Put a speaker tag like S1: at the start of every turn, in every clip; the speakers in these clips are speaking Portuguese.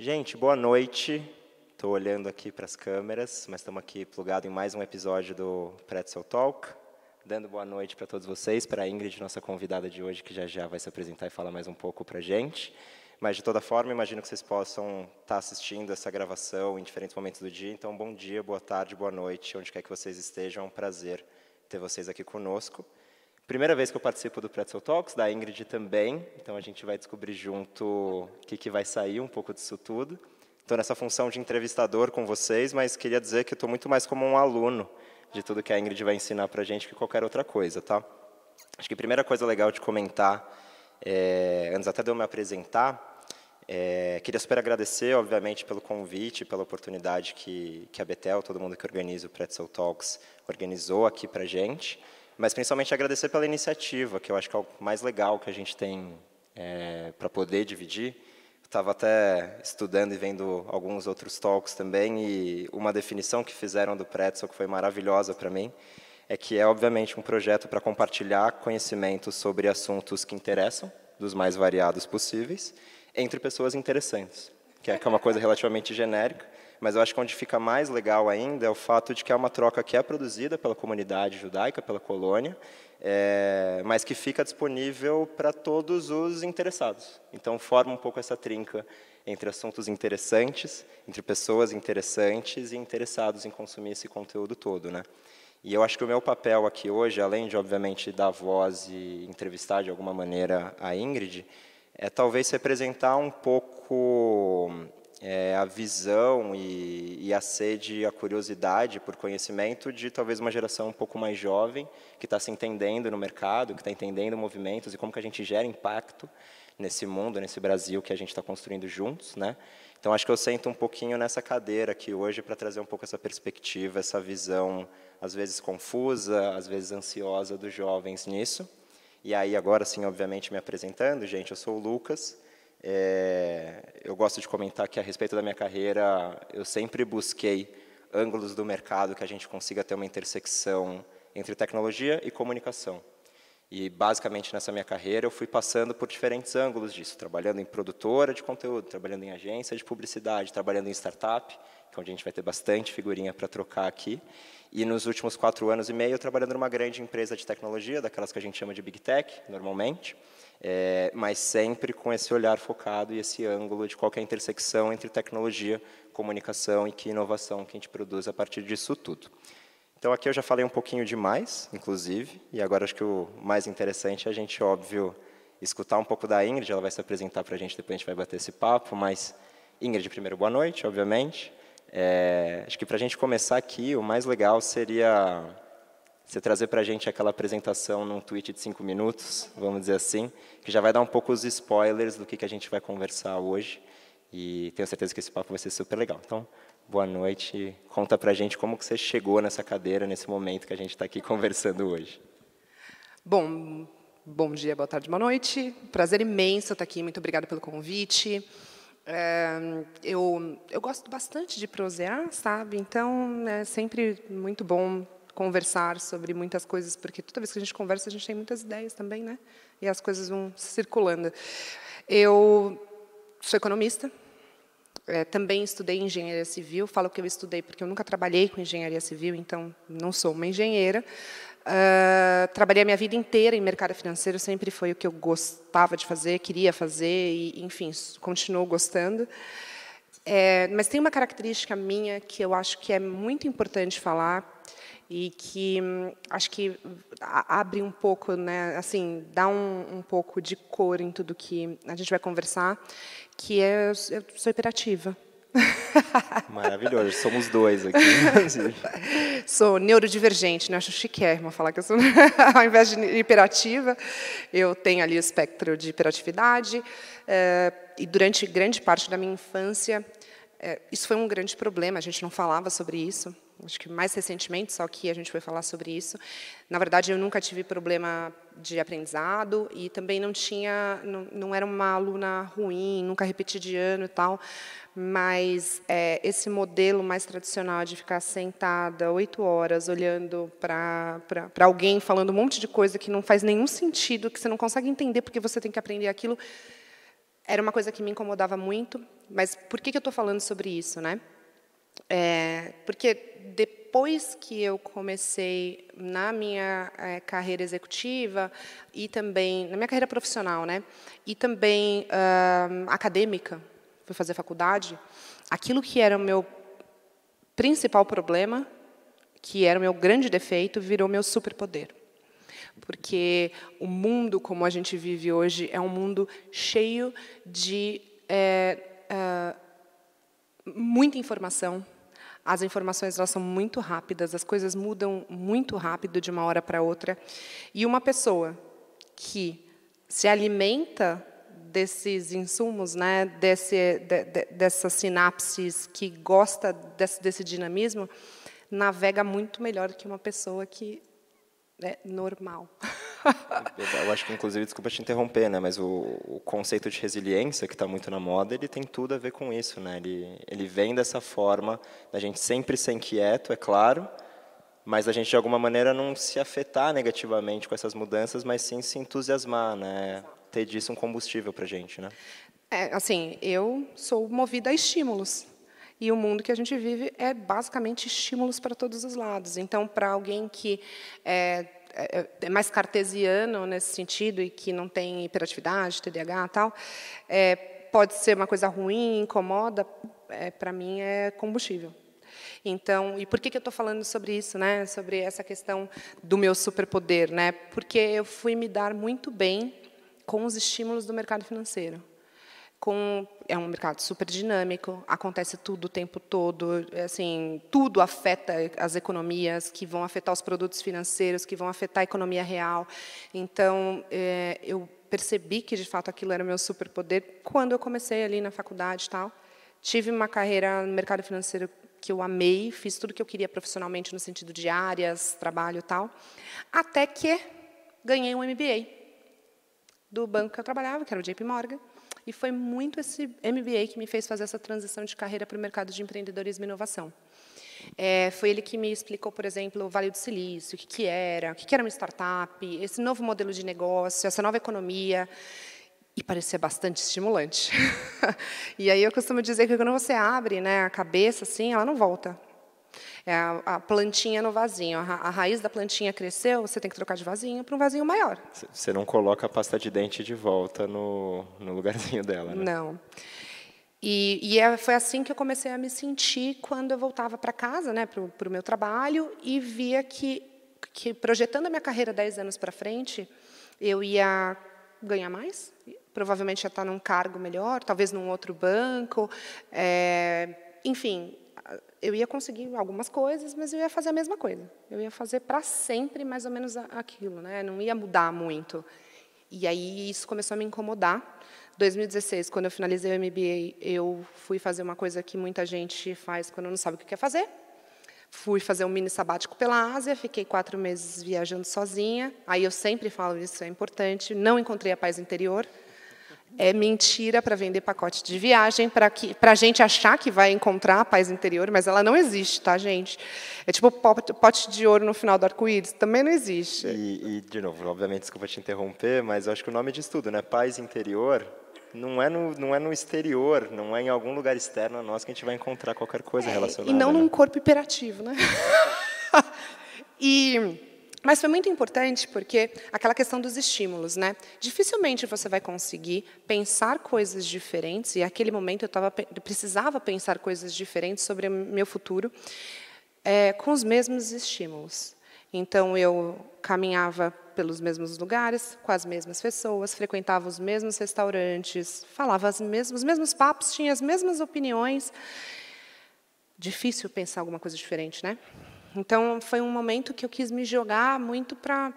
S1: Gente, boa noite. Estou olhando aqui para as câmeras, mas estamos aqui plugados em mais um episódio do Pretzel Talk. Dando boa noite para todos vocês, para a Ingrid, nossa convidada de hoje, que já vai se apresentar e falar mais um pouco para a gente. Mas, de toda forma, imagino que vocês possam estar assistindo essa gravação em diferentes momentos do dia. Então, bom dia, boa tarde, boa noite, onde quer que vocês estejam. É um prazer ter vocês aqui conosco. Primeira vez que eu participo do Pretzel Talks, da Ingrid também. Então, a gente vai descobrir junto o que vai sair um pouco disso tudo. Estou nessa função de entrevistador com vocês, mas queria dizer que estou muito mais como um aluno de tudo que a Ingrid vai ensinar para a gente que qualquer outra coisa, tá? Acho que a primeira coisa legal de comentar, antes até de eu me apresentar, queria super agradecer, obviamente, pelo convite, pela oportunidade que a Betel, todo mundo que organiza o Pretzel Talks, organizou aqui para a gente, mas principalmente agradecer pela iniciativa, que eu acho que é o mais legal que a gente tem para poder dividir. Estava até estudando e vendo alguns outros talks também, e uma definição que fizeram do Pretzel, que foi maravilhosa para mim, é que é, obviamente, um projeto para compartilhar conhecimento sobre assuntos que interessam, dos mais variados possíveis, entre pessoas interessantes, que é uma coisa relativamente genérica, mas eu acho que onde fica mais legal ainda é o fato de que é uma troca que é produzida pela comunidade judaica, pela colônia, mas que fica disponível para todos os interessados. Então, forma um pouco essa trinca entre assuntos interessantes, entre pessoas interessantes e interessados em consumir esse conteúdo todo, né? E eu acho que o meu papel aqui hoje, além de, obviamente, dar voz e entrevistar de alguma maneira a Ingrid, é talvez representar um pouco a visão e a sede, a curiosidade por conhecimento de talvez uma geração um pouco mais jovem, que está se entendendo no mercado, que está entendendo movimentos e como que a gente gera impacto nesse mundo, nesse Brasil que a gente está construindo juntos, né? Então, acho que eu sento um pouquinho nessa cadeira aqui hoje para trazer um pouco essa perspectiva, essa visão, às vezes confusa, às vezes ansiosa dos jovens nisso. E aí, agora sim, obviamente, me apresentando, gente, eu sou o Lucas. Eu gosto de comentar que, a respeito da minha carreira, eu sempre busquei ângulos do mercado que a gente consiga ter uma intersecção entre tecnologia e comunicação. E, basicamente, nessa minha carreira, eu fui passando por diferentes ângulos disso, trabalhando em produtora de conteúdo, trabalhando em agência de publicidade, trabalhando em startup, que é onde a gente vai ter bastante figurinha para trocar aqui. E, nos últimos 4 anos e meio, trabalhando numa grande empresa de tecnologia, daquelas que a gente chama de Big Tech, normalmente, mas sempre com esse olhar focado e esse ângulo de qualquer intersecção entre tecnologia, comunicação e que inovação que a gente produz a partir disso tudo. Então, aqui eu já falei um pouquinho demais, inclusive, e agora acho que o mais interessante é a gente, óbvio, escutar um pouco da Ingrid. Ela vai se apresentar para a gente, depois a gente vai bater esse papo, mas, Ingrid, primeiro, boa noite, obviamente. Acho que para a gente começar aqui, o mais legal seria você trazer para a gente aquela apresentação num tweet de 5 minutos, vamos dizer assim, que já vai dar um pouco os spoilers do que a gente vai conversar hoje, e tenho certeza que esse papo vai ser super legal. Então, boa noite. Conta para a gente como que você chegou nessa cadeira, nesse momento que a gente está aqui conversando hoje.
S2: Bom dia, boa tarde, boa noite. Prazer imenso estar aqui. Muito obrigada pelo convite. Eu gosto bastante de prosear, sabe? Então, é sempre muito bom conversar sobre muitas coisas, porque toda vez que a gente conversa, a gente tem muitas ideias também, né? E as coisas vão circulando. Eu sou economista. Também estudei engenharia civil. Falo que eu estudei porque eu nunca trabalhei com engenharia civil, então não sou uma engenheira. Trabalhei a minha vida inteira em mercado financeiro, sempre foi o que eu gostava de fazer, queria fazer, e, enfim, continuo gostando. Mas tem uma característica minha que eu acho que é muito importante falar e que acho que abre um pouco, né, assim, dá um pouco de cor em tudo que a gente vai conversar, que eu sou hiperativa.
S1: Maravilhoso, somos dois aqui.
S2: Sou neurodivergente, né? Acho chiquérrimo falar que eu sou, ao invés de hiperativa, eu tenho ali o espectro de hiperatividade, e durante grande parte da minha infância, isso foi um grande problema, a gente não falava sobre isso. Acho que mais recentemente, só que a gente foi falar sobre isso. Na verdade, eu nunca tive problema de aprendizado e também não era uma aluna ruim, nunca repeti de ano e tal. Mas esse modelo mais tradicional de ficar sentada 8 horas olhando para alguém falando um monte de coisa que não faz nenhum sentido, que você não consegue entender porque você tem que aprender aquilo, era uma coisa que me incomodava muito. Mas por que eu estou falando sobre isso, né? Porque depois que eu comecei na minha carreira executiva e também na minha carreira profissional, né? E também acadêmica, fui fazer faculdade, aquilo que era o meu principal problema, que era o meu grande defeito, virou meu superpoder. Porque o mundo como a gente vive hoje é um mundo cheio de muita informação. As informações elas são muito rápidas, as coisas mudam muito rápido de uma hora para outra. E uma pessoa que se alimenta desses insumos, né, dessas sinapses, que gosta desse dinamismo, navega muito melhor que uma pessoa que é normal.
S1: Eu acho que, inclusive, desculpa te interromper, né, mas o conceito de resiliência, que está muito na moda, ele tem tudo a ver com isso, né? Ele vem dessa forma da gente sempre ser inquieto, é claro, mas a gente, de alguma maneira, não se afetar negativamente com essas mudanças, mas sim se entusiasmar, né? Ter disso um combustível para a gente, né?
S2: Assim, eu sou movida a estímulos. E o mundo que a gente vive é basicamente estímulos para todos os lados. Então, para alguém que é mais cartesiano nesse sentido e que não tem hiperatividade, TDAH e tal, pode ser uma coisa ruim, incomoda, para mim é combustível. Então, e por que eu estou falando sobre isso, né? Sobre essa questão do meu superpoder, né? Porque eu fui me dar muito bem com os estímulos do mercado financeiro. É um mercado super dinâmico, acontece tudo o tempo todo, assim, tudo afeta as economias, que vão afetar os produtos financeiros, que vão afetar a economia real. Então, eu percebi que, de fato, aquilo era o meu superpoder quando eu comecei ali na faculdade e tal. Tive uma carreira no mercado financeiro que eu amei, fiz tudo o que eu queria profissionalmente no sentido de áreas, trabalho e tal, até que ganhei um MBA do banco que eu trabalhava, que era o JP Morgan. E foi muito esse MBA que me fez fazer essa transição de carreira para o mercado de empreendedorismo e inovação. Foi ele que me explicou, por exemplo, o Vale do Silício, o que era uma startup, esse novo modelo de negócio, essa nova economia. E parecia bastante estimulante. E aí eu costumo dizer que quando você abre, né, a cabeça, assim, ela não volta. É a plantinha no vasinho. A raiz da plantinha cresceu, você tem que trocar de vasinho para um vasinho maior.
S1: Você não coloca a pasta de dente de volta no lugarzinho dela, né?
S2: Não. Foi assim que eu comecei a me sentir quando eu voltava para casa, né, para o meu trabalho, e via que projetando a minha carreira 10 anos para frente, eu ia ganhar mais, provavelmente ia estar num cargo melhor, talvez num outro banco, enfim, eu ia conseguir algumas coisas, mas eu ia fazer a mesma coisa. Eu ia fazer para sempre mais ou menos aquilo, né? Não ia mudar muito. E aí isso começou a me incomodar. 2016, quando eu finalizei o MBA, eu fui fazer uma coisa que muita gente faz quando não sabe o que quer fazer. Fui fazer um mini sabático pela Ásia, fiquei 4 meses viajando sozinha. Aí eu sempre falo isso, é importante. Não encontrei a paz interior. É mentira para vender pacote de viagem, para a gente achar que vai encontrar a paz interior, mas ela não existe, tá, gente? É tipo pote de ouro no final do arco-íris, também não existe.
S1: E, de novo, obviamente, desculpa te interromper, mas eu acho que o nome diz tudo, né? Paz interior não é no exterior, não é em algum lugar externo a nós que a gente vai encontrar qualquer coisa relacionada.
S2: E não
S1: né?
S2: num corpo hiperativo, né? Mas foi muito importante porque aquela questão dos estímulos, né? Dificilmente você vai conseguir pensar coisas diferentes, e naquele momento eu precisava pensar coisas diferentes sobre o meu futuro com os mesmos estímulos. Então, eu caminhava pelos mesmos lugares, com as mesmas pessoas, frequentava os mesmos restaurantes, falava os mesmos papos, tinha as mesmas opiniões. Difícil pensar alguma coisa diferente, né? Então, foi um momento que eu quis me jogar muito para,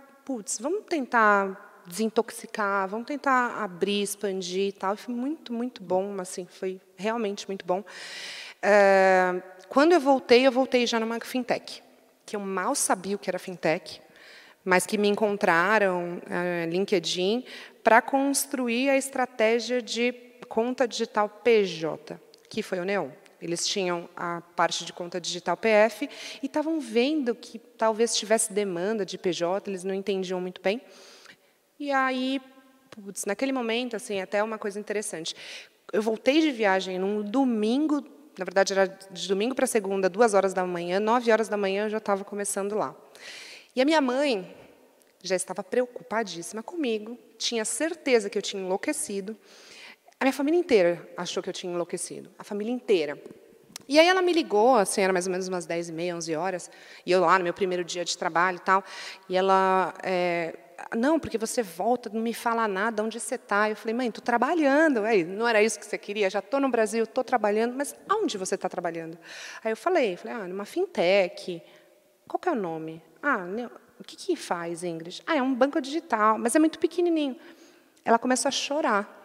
S2: vamos tentar desintoxicar, vamos tentar abrir, expandir e tal. E foi muito, muito bom, assim, foi realmente muito bom. Quando eu voltei já numa fintech, que eu mal sabia o que era fintech, mas que me encontraram, LinkedIn, para construir a estratégia de conta digital PJ, que foi o Neon. Eles tinham a parte de conta digital PF e estavam vendo que talvez tivesse demanda de PJ, eles não entendiam muito bem. E aí putz, naquele momento, assim, até uma coisa interessante. Eu voltei de viagem num domingo, na verdade, era de domingo para segunda, 2 horas da manhã, 9 horas da manhã eu já estava começando lá. E a minha mãe já estava preocupadíssima comigo, tinha certeza que eu tinha enlouquecido. A minha família inteira achou que eu tinha enlouquecido, a família inteira. E aí ela me ligou, assim, era mais ou menos umas 10h30, 11 horas, e eu lá no meu primeiro dia de trabalho e tal, e ela, não, porque você volta, não me fala nada, onde você está? Eu falei, mãe, estou trabalhando. Aí, não era isso que você queria? Já estou no Brasil, estou trabalhando, mas aonde você está trabalhando? Aí eu falei, numa fintech. Qual que é o nome? O que faz, Ingrid? É um banco digital, mas é muito pequenininho. Ela começou a chorar.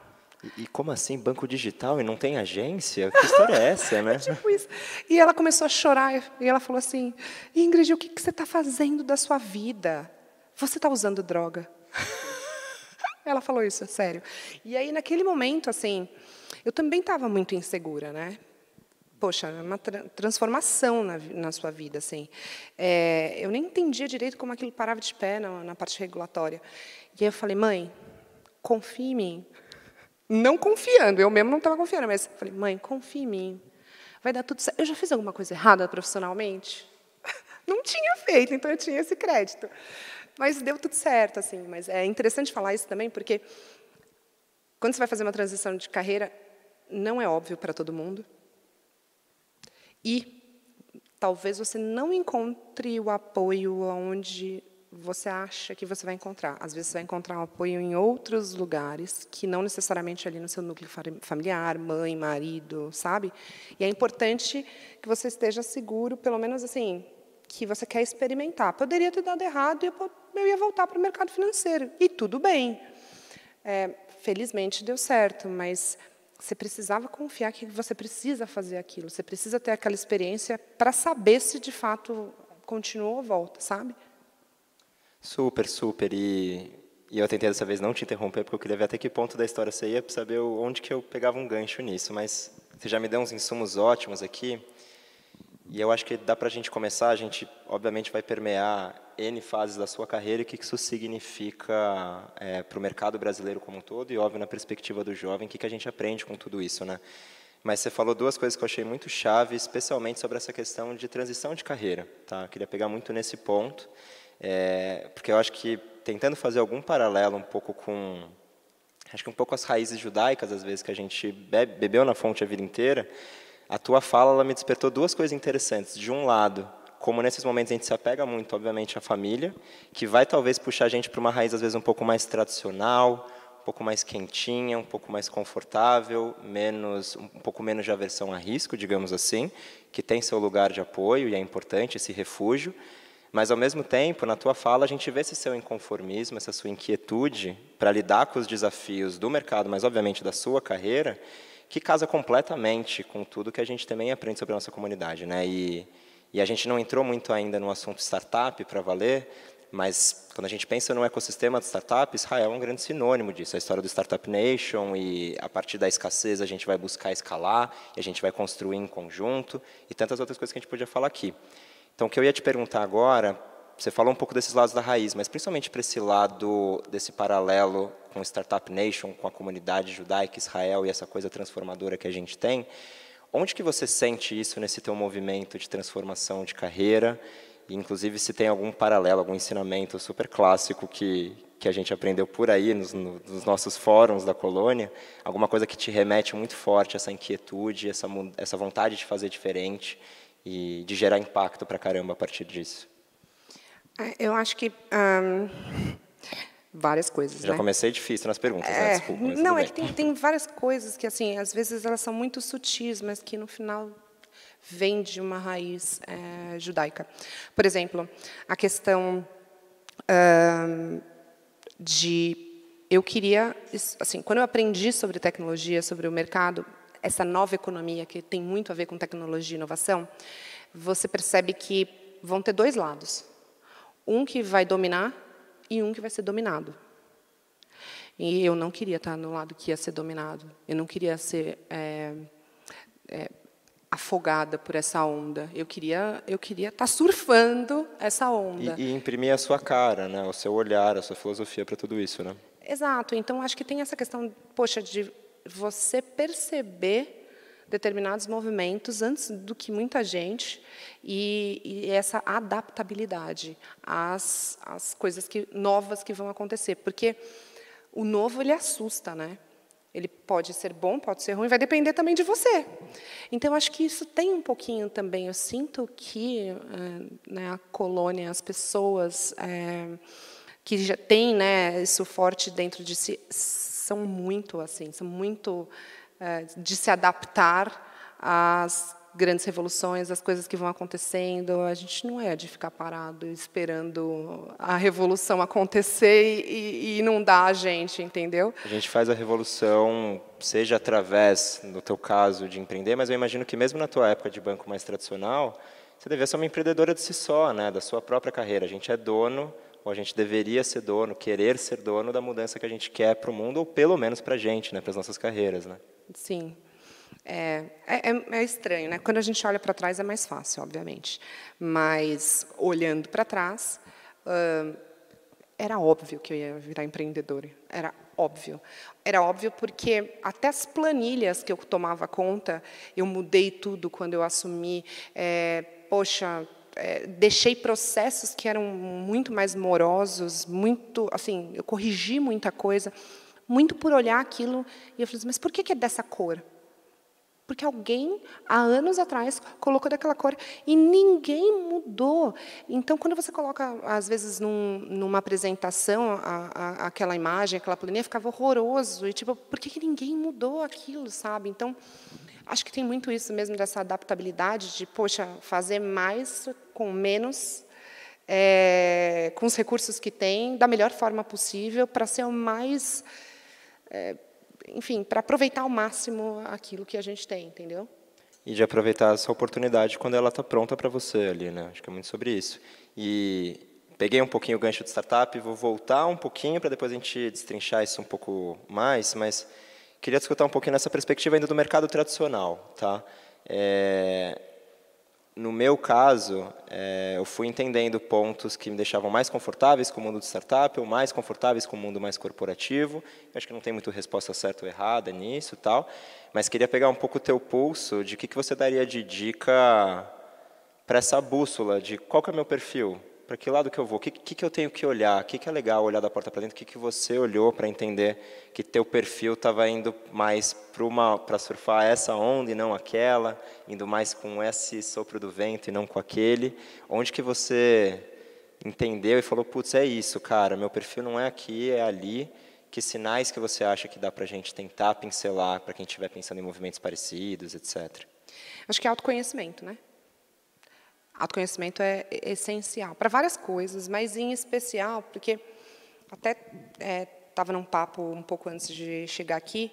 S1: E como assim, banco digital e não tem agência? Que história é essa, né?
S2: Tipo isso. E ela começou a chorar, e ela falou assim, Ingrid, o que você está fazendo da sua vida? Você está usando droga? Ela falou isso, sério. E aí, naquele momento, assim, eu também estava muito insegura, né? Poxa, é uma transformação na sua vida, assim. Eu nem entendia direito como aquilo parava de pé na parte regulatória. E aí eu falei, mãe, confia em mim. Não confiando, eu mesmo não estava confiando, mas falei, mãe, confia em mim. Vai dar tudo certo. Eu já fiz alguma coisa errada profissionalmente? Não tinha feito, então eu tinha esse crédito. Mas deu tudo certo, assim. Mas é interessante falar isso também, porque quando você vai fazer uma transição de carreira, não é óbvio para todo mundo. E talvez você não encontre o apoio onde você acha que você vai encontrar. Às vezes, você vai encontrar um apoio em outros lugares, que não necessariamente ali no seu núcleo familiar, mãe, marido, sabe? E é importante que você esteja seguro, pelo menos assim, que você quer experimentar. Poderia ter dado errado e eu ia voltar para o mercado financeiro. E tudo bem. Felizmente, deu certo, mas você precisava confiar que você precisa fazer aquilo. Você precisa ter aquela experiência para saber se, de fato, continua ou volta, sabe?
S1: Super, super. E eu tentei dessa vez não te interromper, porque eu queria ver até que ponto da história você ia, para saber onde que eu pegava um gancho nisso. Mas você já me deu uns insumos ótimos aqui. E eu acho que dá para a gente começar. A gente, obviamente, vai permear N fases da sua carreira e o que isso significa para o mercado brasileiro como um todo. E, óbvio, na perspectiva do jovem, o que a gente aprende com tudo isso, né? Mas você falou duas coisas que eu achei muito chave, especialmente sobre essa questão de transição de carreira. Tá? Eu queria pegar muito nesse ponto. Porque eu acho que, tentando fazer algum paralelo um pouco com, acho que um pouco as raízes judaicas, às vezes, que a gente bebeu na fonte a vida inteira, a tua fala ela me despertou duas coisas interessantes. De um lado, como nesses momentos a gente se apega muito, obviamente, à família, que vai talvez puxar a gente para uma raiz, às vezes, um pouco mais tradicional, um pouco mais quentinha, um pouco mais confortável, um pouco menos de aversão a risco, digamos assim, que tem seu lugar de apoio e é importante esse refúgio. Mas, ao mesmo tempo, na tua fala, a gente vê esse seu inconformismo, essa sua inquietude para lidar com os desafios do mercado, mas, obviamente, da sua carreira, que casa completamente com tudo que a gente também aprende sobre a nossa comunidade, né? E a gente não entrou muito ainda no assunto startup para valer, mas quando a gente pensa no ecossistema de startup, Israel é um grande sinônimo disso. A história do Startup Nation, e a partir da escassez a gente vai buscar escalar, e a gente vai construir em conjunto, e tantas outras coisas que a gente podia falar aqui. Então, o que eu ia te perguntar agora, você falou um pouco desses lados da raiz, mas principalmente para esse lado, desse paralelo com o Startup Nation, com a comunidade judaica, Israel e essa coisa transformadora que a gente tem, onde que você sente isso nesse teu movimento de transformação de carreira? E, inclusive, se tem algum paralelo, algum ensinamento super clássico que a gente aprendeu por aí, nos nossos fóruns da colônia, alguma coisa que te remete muito forte a essa inquietude, essa vontade de fazer diferente, e de gerar impacto para caramba a partir disso?
S2: Eu acho que várias coisas.
S1: Já comecei difícil nas perguntas, né? Desculpa. Mas
S2: não, é que tem várias coisas que, assim, às vezes elas são muito sutis, mas que no final vêm de uma raiz judaica. Por exemplo, a questão eu queria, assim, quando eu aprendi sobre tecnologia, sobre o mercado, essa nova economia que tem muito a ver com tecnologia e inovação, você percebe que vão ter dois lados. Um que vai dominar e um que vai ser dominado. E eu não queria estar no lado que ia ser dominado. Eu não queria ser afogada por essa onda. Eu queria estar surfando essa onda.
S1: E imprimir a sua cara, né? O seu olhar, a sua filosofia para tudo isso, né?
S2: Exato. Então, acho que tem essa questão, poxa, de você perceber determinados movimentos antes do que muita gente e essa adaptabilidade às coisas novas que vão acontecer. Porque o novo, ele assusta, né? Ele pode ser bom, pode ser ruim, vai depender também de você. Então, acho que isso tem um pouquinho também. Eu sinto que né, a colônia, as pessoas que já têm, né, isso forte dentro de si, são muito de se adaptar às grandes revoluções, às coisas que vão acontecendo. A gente não é de ficar parado esperando a revolução acontecer e inundar a gente, entendeu?
S1: A gente faz a revolução, seja através, no teu caso, de empreender, mas eu imagino que mesmo na tua época de banco mais tradicional, você devia ser uma empreendedora de si só, né, da sua própria carreira. A gente é dono, ou a gente deveria ser dono, querer ser dono da mudança que a gente quer para o mundo, ou pelo menos para a gente, né, para as nossas carreiras, né?
S2: Sim. É estranho, né? Quando a gente olha para trás é mais fácil, obviamente. Mas, olhando para trás, era óbvio que eu ia virar empreendedora. Era óbvio. Era óbvio porque até as planilhas que eu tomava conta, eu mudei tudo quando eu assumi. Deixei processos que eram muito mais morosos, muito, assim, eu corrigi muita coisa, muito por olhar aquilo e eu falei assim, mas por que é dessa cor? Porque alguém, há anos atrás, colocou daquela cor e ninguém mudou. Então, quando você coloca, às vezes, numa apresentação, aquela imagem, aquela planilha, ficava horroroso. E, tipo, por que ninguém mudou aquilo, sabe? Então, acho que tem muito isso mesmo, dessa adaptabilidade de, poxa, fazer mais com menos, com os recursos que tem, da melhor forma possível, para ser o mais... enfim, para aproveitar ao máximo aquilo que a gente tem, entendeu?
S1: E de aproveitar essa oportunidade quando ela está pronta para você ali, né? Acho que é muito sobre isso. E peguei um pouquinho o gancho de startup, vou voltar um pouquinho para depois a gente destrinchar isso um pouco mais, mas queria discutir um pouquinho nessa perspectiva ainda do mercado tradicional, tá? No meu caso, eu fui entendendo pontos que me deixavam mais confortáveis com o mundo de startup ou mais confortáveis com o mundo mais corporativo. Eu acho que não tem muito resposta certa ou errada nisso, tal, mas queria pegar um pouco o teu pulso de que você daria de dica para essa bússola de qual que é o meu perfil, para que lado que eu vou, o que eu tenho que olhar, o que é legal olhar da porta para dentro, o que você olhou para entender que teu perfil estava indo mais para surfar essa onda e não aquela, indo mais com esse sopro do vento e não com aquele, onde que você entendeu e falou, putz, é isso, cara, meu perfil não é aqui, é ali, que sinais que você acha que dá para a gente tentar pincelar para quem estiver pensando em movimentos parecidos, etc.
S2: Acho que é autoconhecimento, né? Autoconhecimento é essencial para várias coisas, mas em especial porque até estava num papo um pouco antes de chegar aqui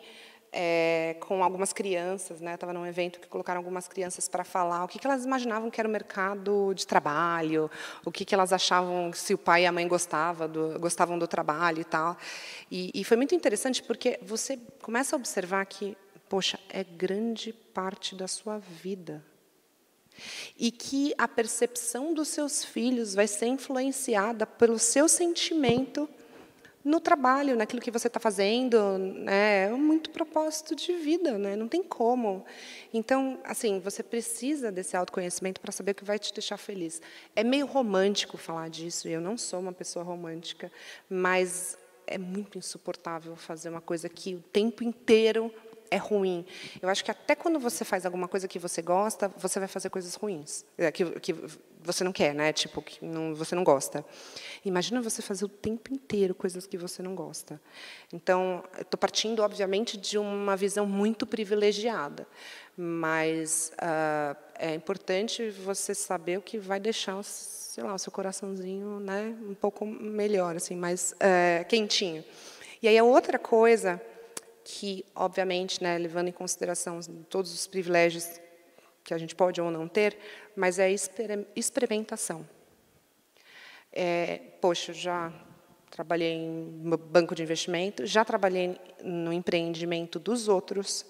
S2: com algumas crianças, né? Estava num evento que colocaram algumas crianças para falar o que elas imaginavam que era o mercado de trabalho, o que elas achavam se o pai e a mãe gostavam do trabalho e tal. E foi muito interessante porque você começa a observar que, poxa, é grande parte da sua vida. E que a percepção dos seus filhos vai ser influenciada pelo seu sentimento no trabalho, naquilo que você está fazendo, né? É muito propósito de vida, né? Não tem como. Então, assim, você precisa desse autoconhecimento para saber o que vai te deixar feliz. É meio romântico falar disso, e eu não sou uma pessoa romântica, mas é muito insuportável fazer uma coisa que o tempo inteiro é ruim. Eu acho que até quando você faz alguma coisa que você gosta, você vai fazer coisas ruins, que você não quer, né? Tipo, que você não gosta. Imagina você fazer o tempo inteiro coisas que você não gosta. Então, eu estou partindo, obviamente, de uma visão muito privilegiada, mas é importante você saber o que vai deixar, sei lá, o seu coraçãozinho, né, um pouco melhor, assim, mais quentinho. E aí a outra coisa que, obviamente, né, levando em consideração todos os privilégios que a gente pode ou não ter, mas é experimentação. Poxa, já trabalhei em banco de investimento, já trabalhei no empreendimento dos outros,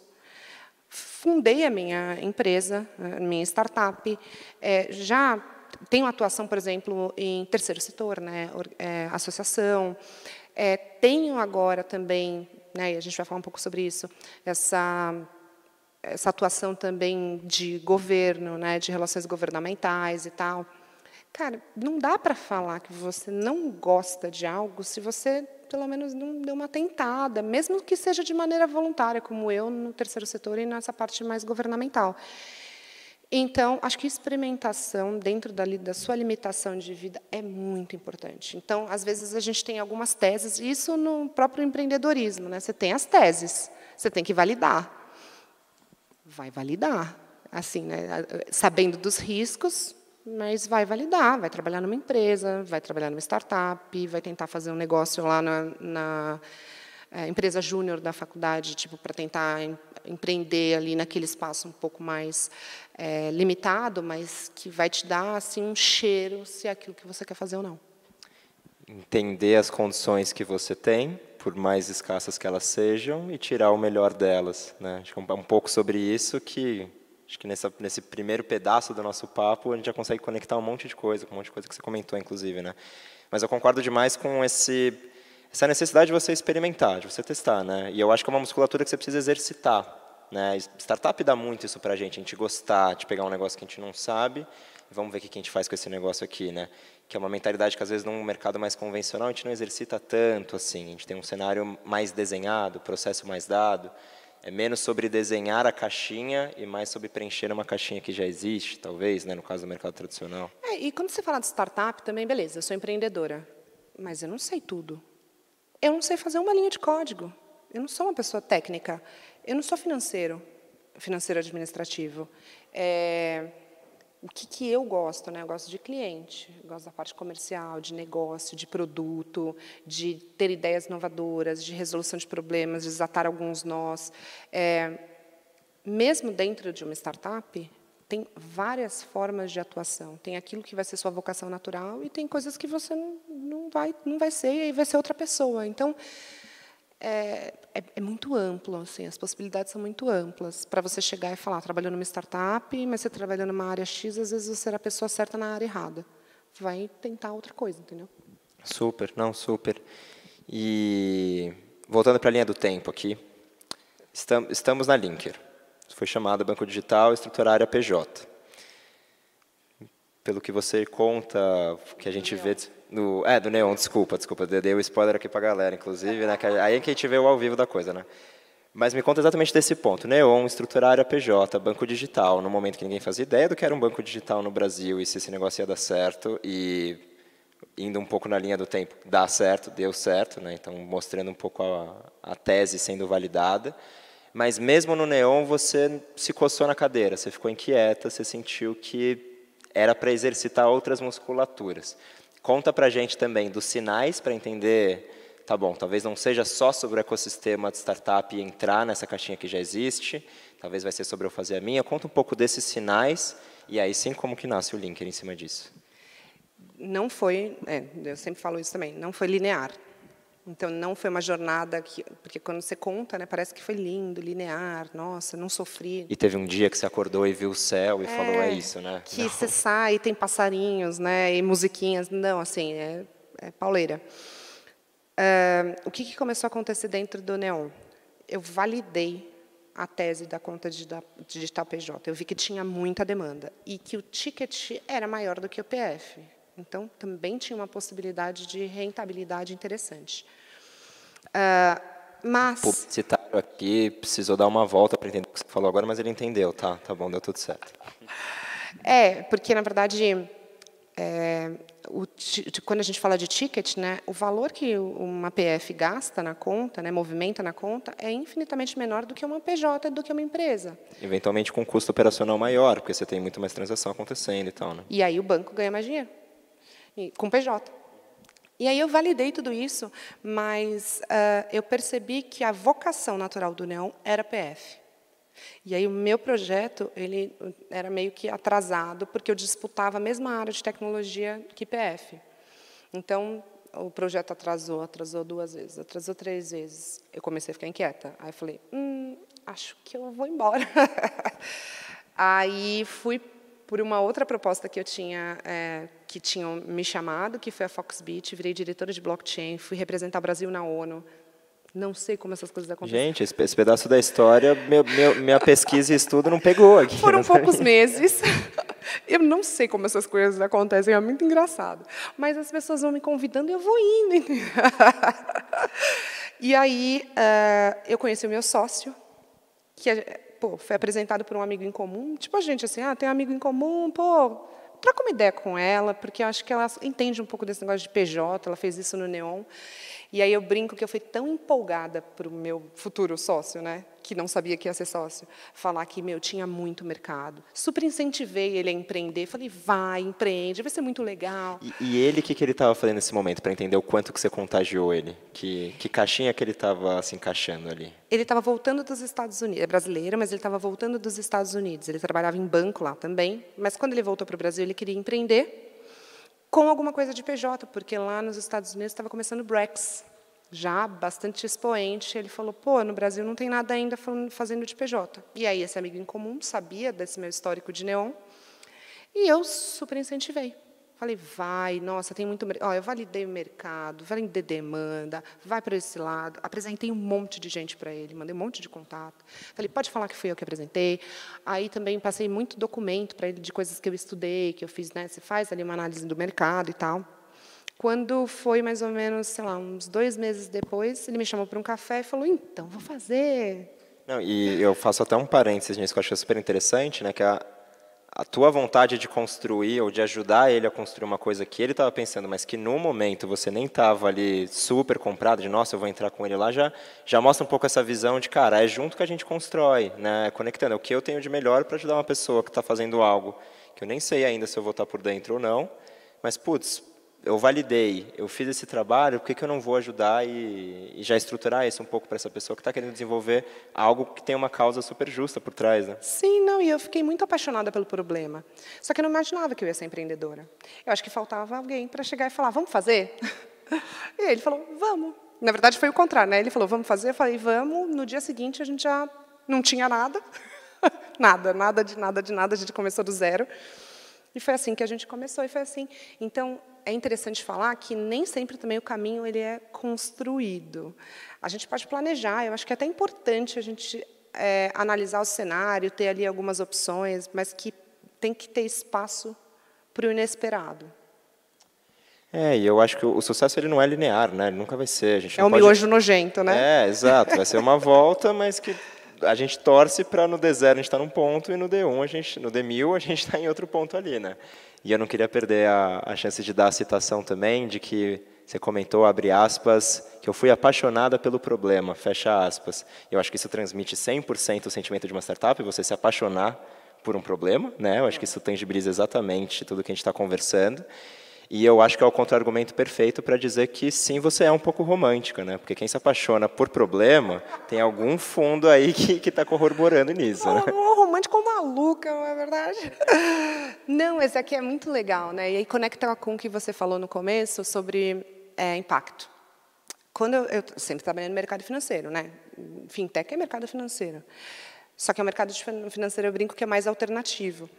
S2: fundei a minha empresa, a minha startup, já tenho atuação, por exemplo, em terceiro setor, né, associação. Tenho agora também, né, e a gente vai falar um pouco sobre isso, essa atuação também de governo, né, de relações governamentais e tal. Cara, não dá para falar que você não gosta de algo se você, pelo menos, não deu uma tentada, mesmo que seja de maneira voluntária, como eu no terceiro setor e nessa parte mais governamental. Então, acho que experimentação dentro da sua limitação de vida é muito importante. Então, às vezes, a gente tem algumas teses, isso no próprio empreendedorismo, né? Você tem as teses, você tem que validar. Vai validar, assim, né? Sabendo dos riscos, mas vai validar, vai trabalhar numa empresa, vai trabalhar numa startup, vai tentar fazer um negócio lá na empresa júnior da faculdade, tipo, para tentar empreender ali naquele espaço um pouco mais limitado, mas que vai te dar assim um cheiro se é aquilo que você quer fazer ou não.
S1: Entender as condições que você tem, por mais escassas que elas sejam, e tirar o melhor delas, né? Acho que é um pouco sobre isso que acho que nesse primeiro pedaço do nosso papo a gente já consegue conectar um monte de coisa, com um monte de coisa que você comentou, inclusive, né? Mas eu concordo demais com essa necessidade de você experimentar, de você testar, né? E eu acho que é uma musculatura que você precisa exercitar, né? Startup dá muito isso pra gente, a gente gostar de pegar um negócio que a gente não sabe, e vamos ver o que a gente faz com esse negócio aqui, né? Que é uma mentalidade que às vezes num mercado mais convencional a gente não exercita tanto assim. A gente tem um cenário mais desenhado, processo mais dado. É menos sobre desenhar a caixinha e mais sobre preencher uma caixinha que já existe, talvez, né, no caso do mercado tradicional.
S2: E quando você fala de startup, também, beleza, eu sou empreendedora, mas eu não sei tudo. Eu não sei fazer uma linha de código. Eu não sou uma pessoa técnica. Eu não sou financeiro administrativo. O que eu gosto, né? Eu gosto de cliente, eu gosto da parte comercial, de negócio, de produto, de ter ideias inovadoras, de resolução de problemas, de desatar alguns nós. Mesmo dentro de uma startup, tem várias formas de atuação. Tem aquilo que vai ser sua vocação natural e tem coisas que você não vai ser, e aí vai ser outra pessoa. Então, é muito amplo, assim, as possibilidades são muito amplas. Para você chegar e falar, trabalhando numa startup, mas você trabalhando numa área X, às vezes você era a pessoa certa na área errada. Vai tentar outra coisa, entendeu?
S1: Super, não, super. E voltando para a linha do tempo aqui, estamos na Linker. Foi chamado Banco Digital Estruturar Área PJ. Pelo que você conta, que a gente vê do Neon, desculpa, dei o spoiler aqui para a galera, inclusive, né? Aí é que a gente vê o ao vivo da coisa, né? Mas me conta exatamente desse ponto. Neon, estruturar área PJ, banco digital, no momento que ninguém fazia ideia do que era um banco digital no Brasil e se esse negócio ia dar certo, e indo um pouco na linha do tempo, dá certo, deu certo, né? Então mostrando um pouco a tese sendo validada. Mas mesmo no Neon você se coçou na cadeira, você ficou inquieta, você sentiu que era para exercitar outras musculaturas. Conta para a gente também dos sinais para entender, tá bom, talvez não seja só sobre o ecossistema de startup e entrar nessa caixinha que já existe, talvez vai ser sobre eu fazer a minha. Conta um pouco desses sinais e aí sim como que nasce o Linker em cima disso.
S2: Não foi, eu sempre falo isso também, não foi linear. Então, não foi uma jornada porque quando você conta, né, parece que foi lindo, linear, nossa, não sofri.
S1: E teve um dia que você acordou e viu o céu e falou, é isso, né?
S2: Que não. Você sai, tem passarinhos, né, e musiquinhas. Não, assim, é pauleira. O que começou a acontecer dentro do Neon? Eu validei a tese da conta digital PJ. Eu vi que tinha muita demanda e que o ticket era maior do que o PF. Então, também tinha uma possibilidade de rentabilidade interessante. Mas...
S1: O publicitário aqui precisou dar uma volta para entender o que você falou agora, mas ele entendeu, tá? Tá bom, deu tudo certo.
S2: Porque, na verdade, quando a gente fala de ticket, né, o valor que uma PF gasta na conta, né, movimenta na conta, é infinitamente menor do que uma PJ, do que uma empresa.
S1: Eventualmente com um custo operacional maior, porque você tem muito mais transação acontecendo e tal, né?
S2: E aí o banco ganha mais dinheiro, com PJ. E aí eu validei tudo isso, mas eu percebi que a vocação natural do Neon era PF. E aí o meu projeto ele era meio que atrasado, porque eu disputava a mesma área de tecnologia que PF. Então, o projeto atrasou 2 vezes, atrasou 3 vezes. Eu comecei a ficar inquieta. Aí eu falei, acho que eu vou embora. Aí fui por uma outra proposta que eu tinha, que tinham me chamado, que foi a Foxbit, virei diretora de blockchain, fui representar o Brasil na ONU. Não sei como essas coisas acontecem.
S1: Gente, esse pedaço da história, minha pesquisa e estudo não pegou aqui.
S2: Foram poucos meses. Eu não sei como essas coisas acontecem, é muito engraçado. Mas as pessoas vão me convidando e eu vou indo. E aí, eu conheci o meu sócio, que foi apresentado por um amigo em comum. Tipo a gente, assim, tem um amigo em comum, troca uma ideia com ela, porque eu acho que ela entende um pouco desse negócio de PJ, ela fez isso no Neon. E aí eu brinco que eu fui tão empolgada para o meu futuro sócio, né, que não sabia que ia ser sócio, falar que, tinha muito mercado. Super incentivei ele a empreender. Falei, vai, empreende, vai ser muito legal.
S1: E ele, o que ele estava fazendo nesse momento, para entender o quanto que você contagiou ele? Que caixinha que ele estava se encaixando ali?
S2: Ele estava voltando dos Estados Unidos, é brasileiro, mas ele estava voltando dos Estados Unidos. Ele trabalhava em banco lá também, mas quando ele voltou para o Brasil, ele queria empreender com alguma coisa de PJ, porque lá nos Estados Unidos estava começando o Brex, já bastante expoente. Ele falou, no Brasil não tem nada ainda fazendo de PJ. E aí esse amigo em comum sabia desse meu histórico de Neon, e eu super incentivei. Falei, vai, nossa, tem muito mercado. Eu validei o mercado, validei demanda, vai para esse lado. Apresentei um monte de gente para ele, mandei um monte de contato. Falei, pode falar que fui eu que apresentei. Aí também passei muito documento para ele de coisas que eu estudei, que eu fiz, né? Você faz ali uma análise do mercado e tal. Quando foi mais ou menos, sei lá, uns 2 meses depois, ele me chamou para um café e falou, então, vou fazer.
S1: Não, e eu faço até um parênteses nisso que eu acho super interessante, né? Que a tua vontade de construir ou de ajudar ele a construir uma coisa que ele estava pensando, mas que no momento você nem estava ali super comprado, de nossa, eu vou entrar com ele lá, já mostra um pouco essa visão de, cara, é junto que a gente constrói, né? Conectando, é o que eu tenho de melhor para ajudar uma pessoa que está fazendo algo que eu nem sei ainda se eu vou estar por dentro ou não, mas, putz, eu validei, eu fiz esse trabalho, por que eu não vou ajudar e já estruturar isso um pouco para essa pessoa que está querendo desenvolver algo que tem uma causa super justa por trás, né?
S2: Sim, não, e eu fiquei muito apaixonada pelo problema. Só que eu não imaginava que eu ia ser empreendedora. Eu acho que faltava alguém para chegar e falar, vamos fazer? E ele falou, vamos. Na verdade, foi o contrário, né? Ele falou, vamos fazer? Eu falei, vamos. No dia seguinte, a gente já não tinha nada. nada, a gente começou do zero. E foi assim que a gente começou, e foi assim. Então, é interessante falar que nem sempre também o caminho ele é construído. A gente pode planejar, eu acho que é até importante a gente analisar o cenário, ter ali algumas opções, mas que tem que ter espaço para o inesperado.
S1: E eu acho que o sucesso ele não é linear, né? Ele nunca vai ser. A gente
S2: é um miojo nojento, né?
S1: Exato. Vai ser uma volta, mas que a gente torce para no D0 a gente estar num ponto e no D1 no D1000 a gente está em outro ponto ali, né? E eu não queria perder a chance de dar a citação também de que você comentou, abre aspas, que eu fui apaixonada pelo problema, fecha aspas. Eu acho que isso transmite 100% o sentimento de uma startup, você se apaixonar por um problema, né? Eu acho que isso tangibiliza exatamente tudo que a gente está conversando. E eu acho que é o contra-argumento perfeito para dizer que, sim, você é um pouco romântica, né? Porque quem se apaixona por problema tem algum fundo aí que está corroborando nisso. Né?
S2: Uma romântica ou maluca, não é verdade? Não, esse aqui é muito legal, né? E aí conecta com o que você falou no começo sobre impacto. Quando eu sempre trabalhei no mercado financeiro, né? Fintech é mercado financeiro. Só que o mercado financeiro, eu brinco que é mais alternativo.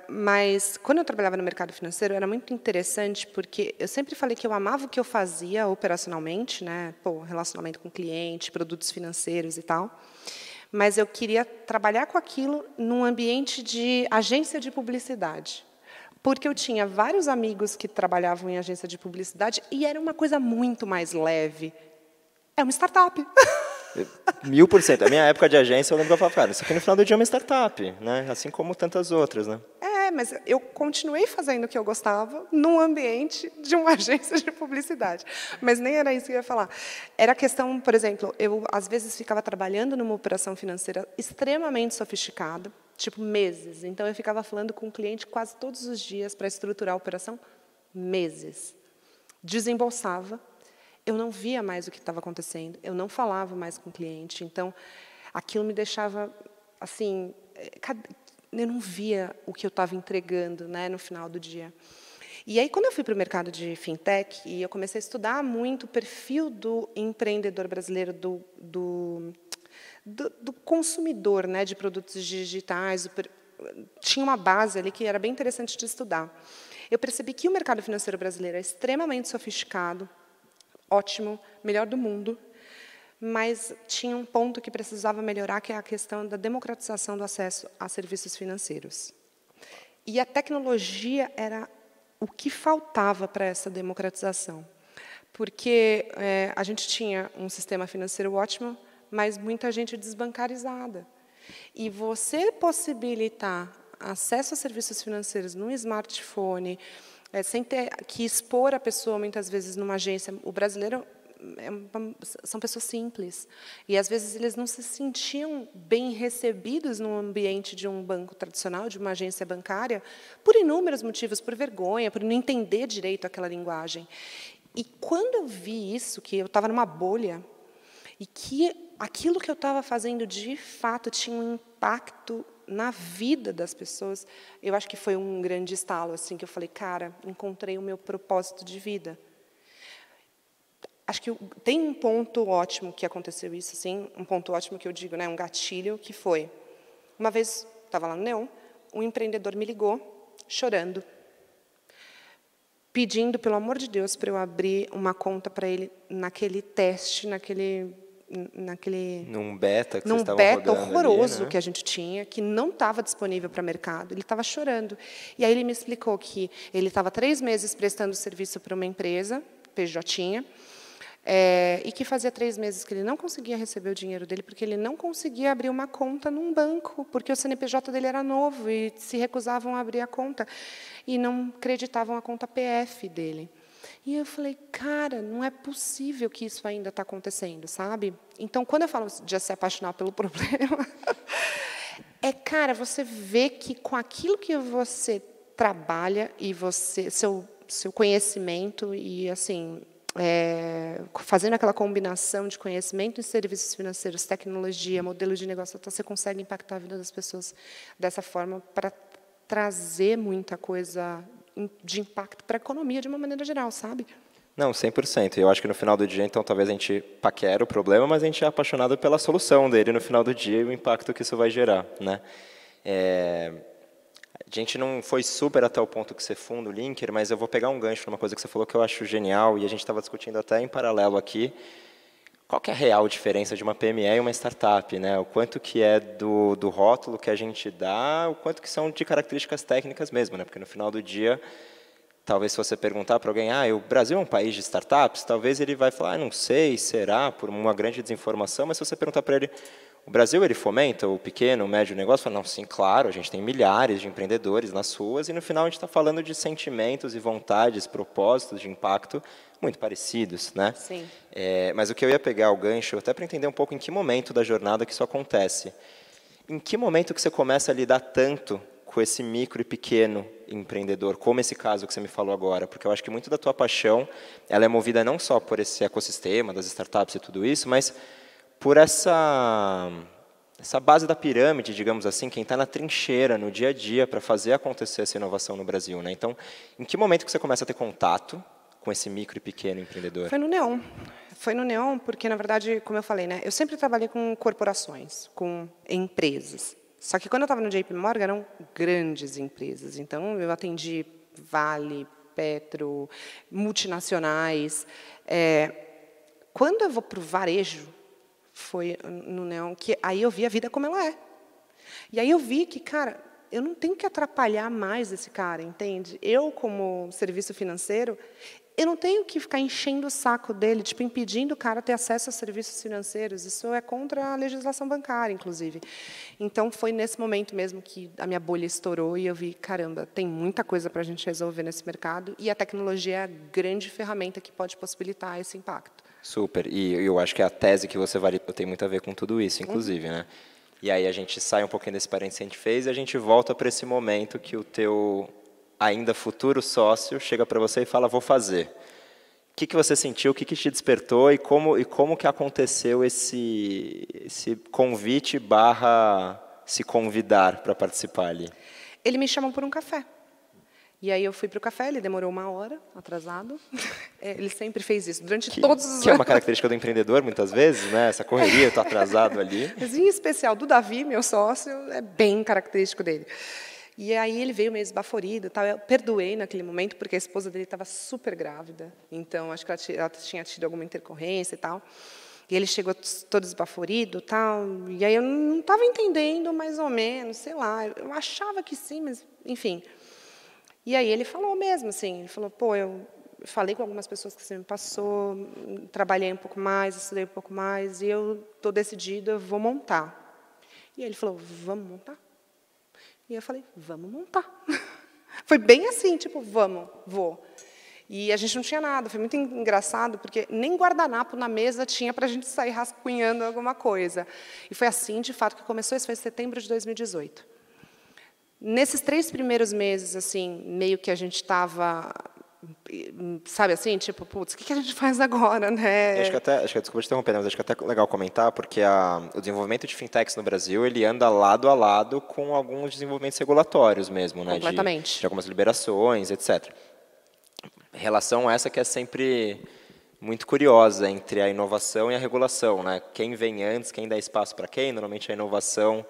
S2: Mas, quando eu trabalhava no mercado financeiro, era muito interessante, porque eu sempre falei que eu amava o que eu fazia operacionalmente, né? Relacionamento com cliente, produtos financeiros e tal, mas eu queria trabalhar com aquilo num ambiente de agência de publicidade, porque eu tinha vários amigos que trabalhavam em agência de publicidade e era uma coisa muito mais leve. É uma startup.
S1: 1000%. A minha época de agência, eu lembro que eu falava, cara, isso aqui no final do dia é uma startup, né? Assim como tantas outras, né?
S2: Mas eu continuei fazendo o que eu gostava num ambiente de uma agência de publicidade. Mas nem era isso que eu ia falar. Era a questão, por exemplo, eu às vezes ficava trabalhando numa operação financeira extremamente sofisticada, tipo meses. Então, eu ficava falando com o cliente quase todos os dias para estruturar a operação, meses. Desembolsava. Eu não via mais o que estava acontecendo, eu não falava mais com o cliente, então aquilo me deixava assim, eu não via o que eu estava entregando, né, no final do dia. E aí, quando eu fui para o mercado de fintech e eu comecei a estudar muito o perfil do empreendedor brasileiro, do consumidor, né, de produtos digitais, tinha uma base ali que era bem interessante de estudar. Eu percebi que o mercado financeiro brasileiro é extremamente sofisticado, ótimo, melhor do mundo, mas tinha um ponto que precisava melhorar, que é a questão da democratização do acesso a serviços financeiros. E a tecnologia era o que faltava para essa democratização. Porque a gente tinha um sistema financeiro ótimo, mas muita gente desbancarizada. E você possibilitar acesso a serviços financeiros num smartphone, sem ter que expor a pessoa, muitas vezes, numa agência. O brasileiro são pessoas simples. E, às vezes, eles não se sentiam bem recebidos no ambiente de um banco tradicional, de uma agência bancária, por inúmeros motivos, por vergonha, por não entender direito aquela linguagem. E, quando eu vi isso, que eu estava numa bolha, e que aquilo que eu estava fazendo, de fato, tinha um impacto na vida das pessoas, eu acho que foi um grande estalo, assim, que eu falei, cara, encontrei o meu propósito de vida. Acho que tem um ponto ótimo que aconteceu isso, assim, um ponto ótimo que eu digo, né, um gatilho, que foi, uma vez, estava lá no Neon, um empreendedor me ligou, chorando, pedindo, pelo amor de Deus, para eu abrir uma conta para ele naquele teste,
S1: num beta que
S2: num
S1: vocês estavam
S2: beta
S1: rodando
S2: horroroso
S1: ali, né?
S2: que a gente tinha, que não estava disponível para mercado. Ele estava chorando. E aí ele me explicou que ele estava 3 meses prestando serviço para uma empresa, PJ, e que fazia 3 meses que ele não conseguia receber o dinheiro dele, porque ele não conseguia abrir uma conta num banco, porque o CNPJ dele era novo e se recusavam a abrir a conta, e não acreditavam a conta PF dele. E eu falei, cara, não é possível que isso ainda está acontecendo, sabe? Então, quando eu falo de se apaixonar pelo problema, cara, você vê que com aquilo que você trabalha e seu conhecimento e, assim, fazendo aquela combinação de conhecimento em serviços financeiros, tecnologia, modelo de negócio, você consegue impactar a vida das pessoas dessa forma para trazer muita coisa de impacto para a economia de uma maneira geral, sabe?
S1: Não, 100%. Eu acho que no final do dia, então, talvez a gente paquera o problema, mas a gente é apaixonado pela solução dele no final do dia e o impacto que isso vai gerar, né? A gente não foi super até o ponto que você funda o Linker, mas eu vou pegar um gancho numa coisa que você falou que eu acho genial, e a gente estava discutindo até em paralelo aqui, qual que é a real diferença de uma PME e uma startup, né? O quanto que é do rótulo que a gente dá, o quanto que são de características técnicas mesmo, né? Porque no final do dia, talvez se você perguntar para alguém, o Brasil é um país de startups, talvez ele vai falar, não sei, será, por uma grande desinformação, mas se você perguntar para ele, o Brasil ele fomenta o pequeno, o médio negócio? Fala, não, sim, claro, a gente tem milhares de empreendedores nas ruas e no final a gente está falando de sentimentos e vontades, propósitos de impacto muito parecidos, né?
S2: Sim.
S1: Mas o que eu ia pegar o gancho, até para entender um pouco em que momento da jornada que isso acontece. Em que momento que você começa a lidar tanto com esse micro e pequeno empreendedor, como esse caso que você me falou agora? Porque eu acho que muito da tua paixão, ela é movida não só por esse ecossistema das startups e tudo isso, mas por essa base da pirâmide, digamos assim, quem está na trincheira, no dia a dia, para fazer acontecer essa inovação no Brasil, né? Então, em que momento que você começa a ter contato com esse micro e pequeno empreendedor?
S2: Foi no Neon. Foi no Neon porque, na verdade, como eu falei, né, eu sempre trabalhei com corporações, com empresas. Só que quando eu estava no JP Morgan, eram grandes empresas. Então, eu atendi Vale, Petro, multinacionais. Quando eu vou para o varejo, foi no Neon, que aí eu vi a vida como ela é. E aí eu vi que, cara, eu não tenho que atrapalhar mais esse cara, entende? Eu, como serviço financeiro, eu não tenho que ficar enchendo o saco dele, tipo, impedindo o cara ter acesso a serviços financeiros. Isso é contra a legislação bancária, inclusive. Então, foi nesse momento mesmo que a minha bolha estourou e eu vi, caramba, tem muita coisa para a gente resolver nesse mercado e a tecnologia é a grande ferramenta que pode possibilitar esse impacto.
S1: Super. E eu acho que a tese que você validou tem muito a ver com tudo isso, inclusive, né? E aí a gente sai um pouquinho desse parênteses que a gente fez e a gente volta para esse momento que o teu ainda futuro sócio chega para você e fala, vou fazer. O que você sentiu, o que te despertou e como que aconteceu esse convite / se convidar para participar ali?
S2: Ele me chamou por um café. E aí eu fui para o café, ele demorou 1 hora, atrasado. Ele sempre fez isso, durante todos os anos.
S1: Que é uma característica do empreendedor, muitas vezes, né? Essa correria, eu estou atrasado ali.
S2: Mas, em especial, do Davi, meu sócio, é bem característico dele. E aí ele veio meio esbaforido. Tal. Eu perdoei naquele momento, porque a esposa dele estava super grávida. Então, acho que ela tinha tido alguma intercorrência e tal. E ele chegou todo esbaforido, tal. E aí eu não estava entendendo, mais ou menos, sei lá. Eu achava que sim, mas, enfim. E aí ele falou mesmo, assim, ele falou, pô, eu falei com algumas pessoas que você me passou, trabalhei um pouco mais, estudei um pouco mais, e eu estou decidido, eu vou montar. E aí ele falou, vamos montar? E eu falei, vamos montar. Foi bem assim, tipo, vamos, vou. E a gente não tinha nada, foi muito engraçado, porque nem guardanapo na mesa tinha para a gente sair rascunhando alguma coisa. E foi assim, de fato, que começou, isso foi em setembro de 2018. Nesses 3 primeiros meses, assim, meio que a gente estava, sabe assim, tipo, putz, o que a gente faz agora, né?
S1: Acho que desculpa te interromper, mas acho que é até legal comentar, porque o desenvolvimento de fintechs no Brasil, ele anda lado a lado com alguns desenvolvimentos regulatórios mesmo, né?
S2: Completamente.
S1: De algumas liberações, etc. Relação essa que é sempre muito curiosa entre a inovação e a regulação, né? Quem vem antes, quem dá espaço para quem? Normalmente a inovação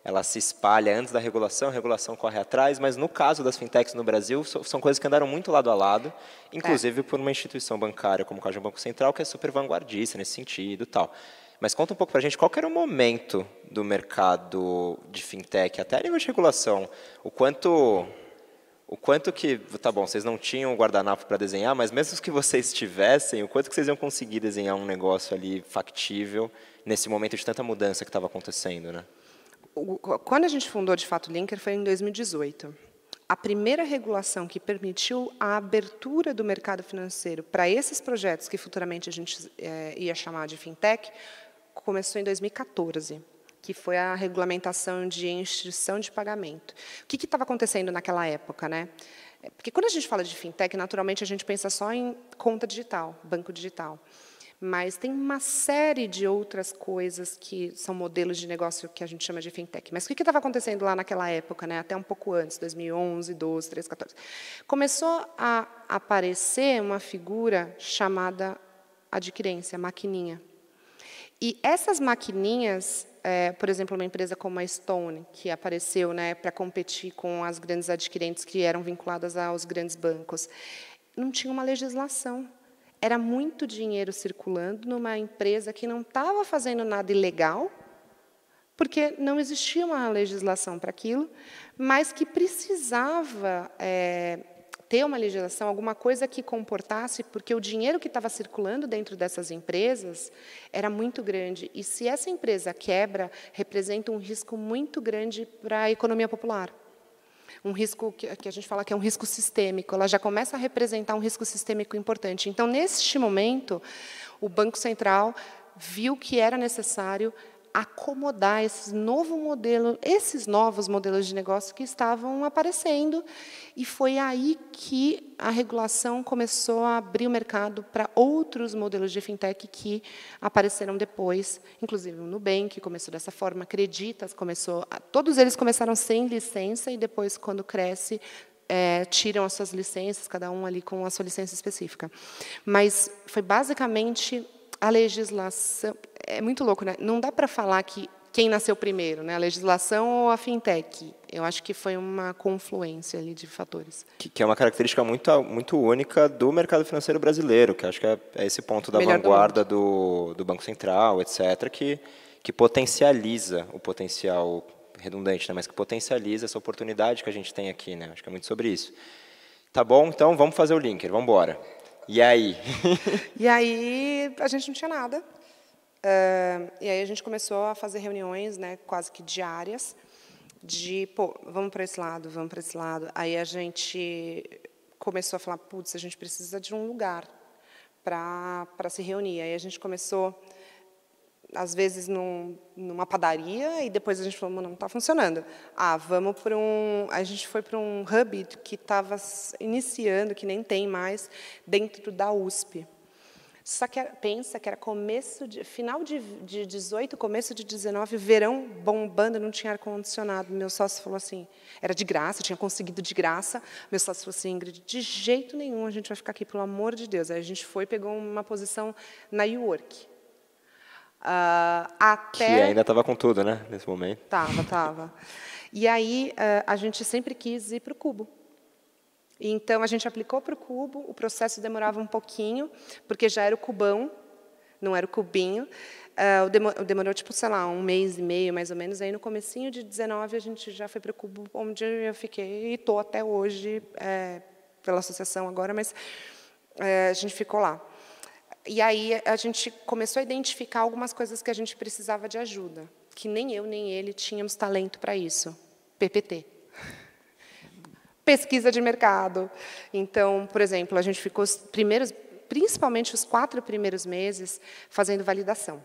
S1: ela se espalha antes da regulação, a regulação corre atrás, mas no caso das fintechs no Brasil, são coisas que andaram muito lado a lado, inclusive por uma instituição bancária como o Caixa Banco Central, que é super vanguardista nesse sentido e tal. Mas conta um pouco para a gente qual que era o momento do mercado de fintech, até a nível de regulação, o quanto que, tá bom, vocês não tinham guardanapo para desenhar, mas mesmo que vocês tivessem, o quanto que vocês iam conseguir desenhar um negócio ali factível nesse momento de tanta mudança que estava acontecendo, né?
S2: Quando a gente fundou, de fato, o Linker foi em 2018. A primeira regulação que permitiu a abertura do mercado financeiro para esses projetos que futuramente a gente ia chamar de fintech começou em 2014, que foi a regulamentação de instituição de pagamento. O que estava acontecendo naquela época, né? Porque quando a gente fala de fintech, naturalmente a gente pensa só em conta digital, banco digital. Mas tem uma série de outras coisas que são modelos de negócio que a gente chama de fintech. Mas o que estava acontecendo lá naquela época, né? Até um pouco antes, 2011, 12, 13, 14? Começou a aparecer uma figura chamada adquirência, maquininha. E essas maquininhas, por exemplo, uma empresa como a Stone, que apareceu, né, para competir com as grandes adquirentes que eram vinculadas aos grandes bancos, não tinha uma legislação. Era muito dinheiro circulando numa empresa que não estava fazendo nada ilegal, porque não existia uma legislação para aquilo, mas que precisava ter uma legislação, alguma coisa que comportasse, porque o dinheiro que estava circulando dentro dessas empresas era muito grande. E, se essa empresa quebra, representa um risco muito grande para a economia popular. Um risco que a gente fala que é um risco sistêmico, ela já começa a representar um risco sistêmico importante. Então, neste momento, o Banco Central viu que era necessário acomodar esses novos modelos de negócio que estavam aparecendo, e foi aí que a regulação começou a abrir o mercado para outros modelos de fintech que apareceram depois, inclusive o Nubank começou dessa forma, Creditas começou, todos eles começaram sem licença e depois, quando cresce, tiram as suas licenças, cada um ali com a sua licença específica. Mas foi basicamente a legislação. É muito louco, né? Não dá para falar que quem nasceu primeiro, né? A legislação ou a fintech. Eu acho que foi uma confluência ali de fatores.
S1: Que é uma característica muito única do mercado financeiro brasileiro, que acho que é esse ponto da vanguarda do Banco Central, etc., que potencializa o potencial redundante, né? Mas que potencializa essa oportunidade que a gente tem aqui, né? Acho que é muito sobre isso. Tá bom, então vamos fazer o linker, vamos embora. E aí?
S2: E aí a gente não tinha nada. E aí a gente começou a fazer reuniões, né, quase que diárias, de, pô, vamos para esse lado, vamos para esse lado. Aí a gente começou a falar, putz, a gente precisa de um lugar para se reunir. Aí a gente começou, às vezes, numa padaria, e depois a gente falou, não está funcionando. Vamos para a gente foi para um hub que estava iniciando, que nem tem mais, dentro da USP. Só que pensa que era final de 18, começo de 19, verão bombando, não tinha ar-condicionado. Meu sócio falou assim, era de graça, tinha conseguido de graça. Meu sócio falou assim, Ingrid, de jeito nenhum a gente vai ficar aqui, pelo amor de Deus. Aí a gente foi, pegou uma posição na YouWork.
S1: Que ainda estava com tudo, né, nesse momento.
S2: Tava. E aí a gente sempre quis ir para o Cubo. Então, a gente aplicou para o Cubo, o processo demorava um pouquinho, porque já era o cubão, não era o cubinho. Demorou, tipo, sei lá, 1 mês e meio, mais ou menos. Aí, no comecinho de 19, a gente já foi para o Cubo, onde eu fiquei, e estou até hoje, pela associação agora, mas a gente ficou lá. E aí, a gente começou a identificar algumas coisas que a gente precisava de ajuda, que nem eu, nem ele tínhamos talento para isso. PPT. Pesquisa de mercado. Então, por exemplo, a gente ficou principalmente os 4 primeiros meses, fazendo validação.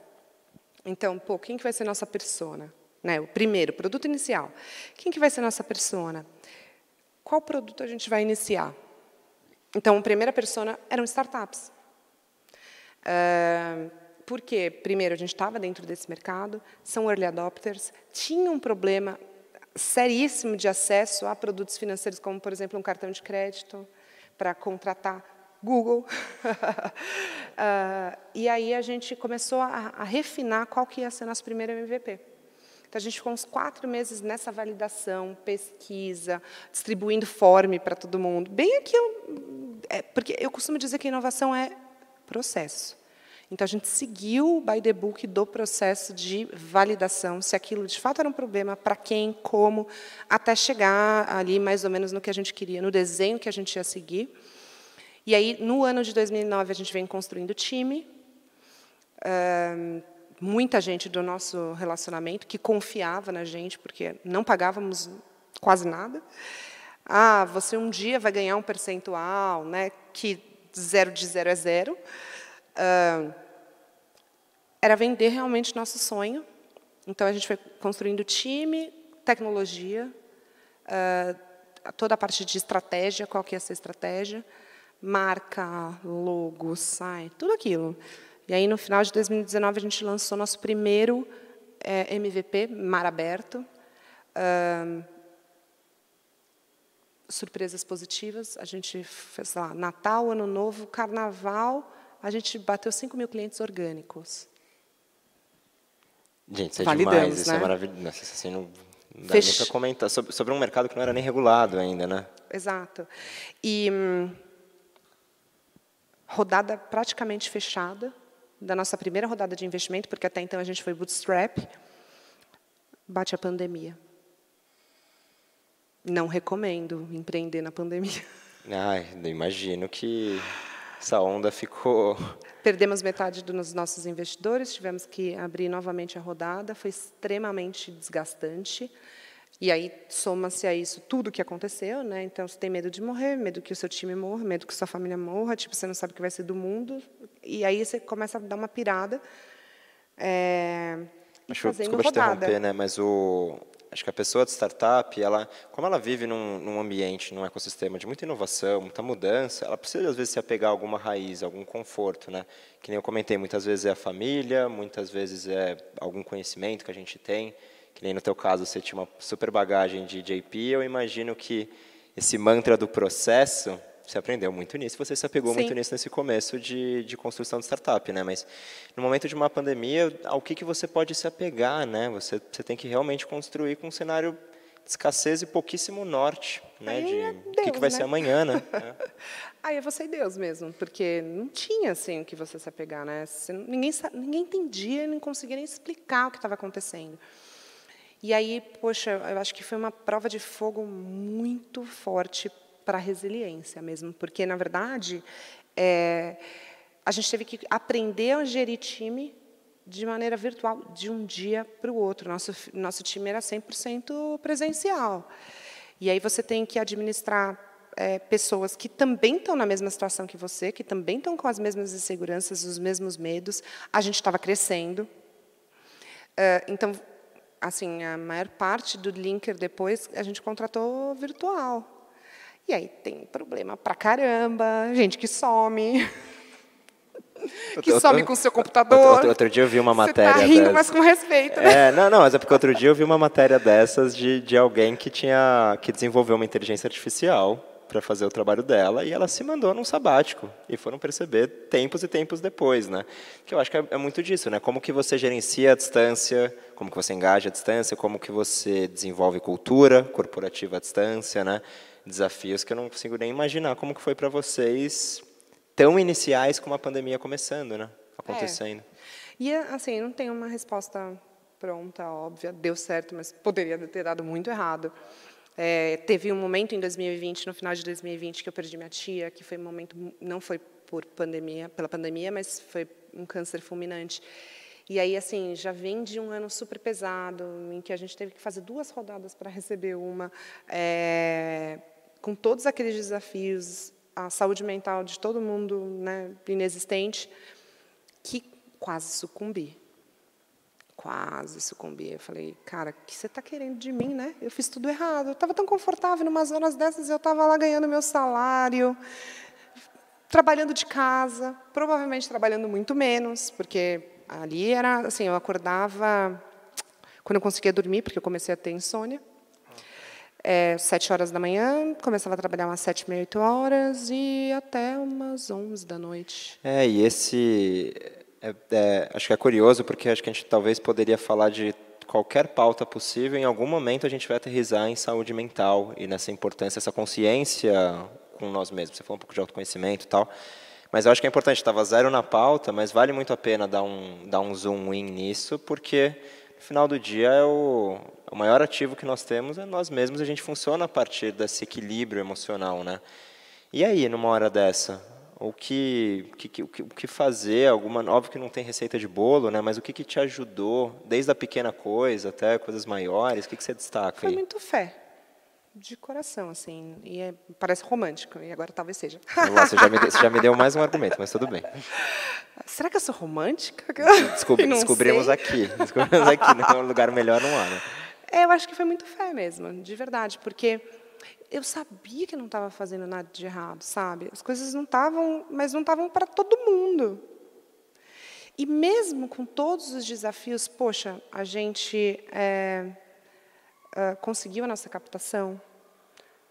S2: Então, quem que vai ser nossa persona? Né? O primeiro, produto inicial. Quem que vai ser nossa persona? Qual produto a gente vai iniciar? Então, a primeira persona eram startups. Por quê? Primeiro, a gente estava dentro desse mercado, são early adopters, tinha um problema seríssimo de acesso a produtos financeiros, como, por exemplo, um cartão de crédito, para contratar Google. E aí a gente começou a refinar qual que ia ser nosso primeiro MVP. Então, a gente ficou uns 4 meses nessa validação, pesquisa, distribuindo form para todo mundo. Bem aquilo... porque eu costumo dizer que a inovação é processo. Então, a gente seguiu o by the book do processo de validação, se aquilo de fato era um problema, para quem, como, até chegar ali mais ou menos no que a gente queria, no desenho que a gente ia seguir. E aí, no ano de 2009, a gente vem construindo time. Muita gente do nosso relacionamento que confiava na gente, porque não pagávamos quase nada. Você um dia vai ganhar um percentual, né, que de 0 é 0. Era vender realmente nosso sonho. Então, a gente foi construindo time, tecnologia, toda a parte de estratégia, qual que ia ser a estratégia, marca, logo, site, tudo aquilo. E aí, no final de 2019, a gente lançou nosso primeiro MVP, mar aberto. Surpresas positivas. A gente fez lá, Natal, Ano Novo, Carnaval, a gente bateu 5.000 clientes orgânicos.
S1: Gente, isso é
S2: Validamos,
S1: demais, isso
S2: né?
S1: é maravilhoso. Assim, não dá nem para comentar sobre um mercado que não era nem regulado ainda, né?
S2: Exato. E rodada praticamente fechada, da nossa primeira rodada de investimento, porque até então a gente foi bootstrap, bate a pandemia. Não recomendo empreender na pandemia.
S1: Imagino que essa onda ficou...
S2: Perdemos metade dos nossos investidores, tivemos que abrir novamente a rodada, foi extremamente desgastante. E aí, soma-se a isso tudo o que aconteceu, né? Então, você tem medo de morrer, medo que o seu time morra, medo que sua família morra, tipo, você não sabe o que vai ser do mundo. E aí, você começa a dar uma pirada fazendo
S1: Desculpa te
S2: rodada.
S1: interromper, né? Mas acho que a pessoa de startup, como ela vive num ambiente, num ecossistema de muita inovação, muita mudança, ela precisa, às vezes, se apegar a alguma raiz, algum conforto, né? Que nem eu comentei, muitas vezes é a família, muitas vezes é algum conhecimento que a gente tem. Que nem no teu caso, você tinha uma super bagagem de JP, eu imagino que esse mantra do processo, você aprendeu muito nisso, você se apegou
S2: Sim.
S1: muito nisso nesse começo de construção de startup, né? Mas no momento de uma pandemia, ao que você pode se apegar, né? Você tem que realmente construir com um cenário de escassez e pouquíssimo norte, né?
S2: Deus,
S1: o que vai ser amanhã, né?
S2: Aí é você e Deus mesmo, porque não tinha assim o que você se apegar, né? Ninguém entendia, nem conseguia nem explicar o que estava acontecendo. E aí, poxa, eu acho que foi uma prova de fogo muito forte para a resiliência mesmo, porque, na verdade, a gente teve que aprender a gerir time de maneira virtual, de um dia para o outro. Nosso time era 100% presencial. E aí você tem que administrar pessoas que também estão na mesma situação que você, que também estão com as mesmas inseguranças, os mesmos medos. A gente estava crescendo. Então, assim, a maior parte do Linker depois a gente contratou virtual. E aí tem problema pra caramba, gente que some. que some com o seu computador.
S1: Outro dia eu vi uma matéria
S2: Você tá rindo,
S1: dessas.
S2: mas com respeito, né?
S1: Não, mas é porque outro dia eu vi uma matéria dessas de alguém que desenvolveu uma inteligência artificial para fazer o trabalho dela e ela se mandou num sabático e foram perceber tempos e tempos depois, né? Que eu acho que é muito disso, né? Como que você gerencia a distância, como que você engaja a distância, como que você desenvolve cultura corporativa à distância, né? Desafios que eu não consigo nem imaginar como que foi para vocês tão iniciais como a pandemia começando, né? Acontecendo.
S2: E, assim, não tem uma resposta pronta, óbvia, deu certo, mas poderia ter dado muito errado. Teve um momento em 2020, no final de 2020, que eu perdi minha tia, que foi um momento, não foi pela pandemia, mas foi um câncer fulminante. E aí, assim, já vem de um ano super pesado, em que a gente teve que fazer 2 rodadas para receber uma, com todos aqueles desafios, a saúde mental de todo mundo, né, inexistente, que quase sucumbi. Quase sucumbi. Eu falei, cara, o que você está querendo de mim, né? Eu fiz tudo errado. Eu estava tão confortável, em umas horas dessas, eu estava lá ganhando meu salário, trabalhando de casa, provavelmente trabalhando muito menos, porque ali era, assim, eu acordava quando eu conseguia dormir, porque eu comecei a ter insônia. 7 horas da manhã, começava a trabalhar umas 7h30, 8 horas, e até umas 11 da noite.
S1: E esse... acho que é curioso, porque acho que a gente talvez poderia falar de qualquer pauta possível, em algum momento a gente vai aterrissar em saúde mental e nessa importância, essa consciência com nós mesmos. Você falou um pouco de autoconhecimento e tal, mas eu acho que é importante, estava 0 na pauta, mas vale muito a pena dar um zoom in nisso, porque no final do dia o maior ativo que nós temos é nós mesmos, a gente funciona a partir desse equilíbrio emocional, né? E aí, numa hora dessa, o que fazer? Óbvio que não tem receita de bolo, né? Mas o que te ajudou, desde a pequena coisa até coisas maiores? O que você destaca
S2: Foi
S1: aí?
S2: muito fé, de coração, assim. E parece romântico, e agora talvez seja.
S1: Lá, você já me deu mais um argumento, mas tudo bem.
S2: Será que eu sou romântica?
S1: Descobrimos aqui, num lugar melhor não há, né?
S2: Eu acho que foi muito fé mesmo, de verdade, porque eu sabia que não estava fazendo nada de errado, sabe? As coisas não estavam, mas não estavam para todo mundo. E mesmo com todos os desafios, poxa, a gente conseguiu a nossa captação,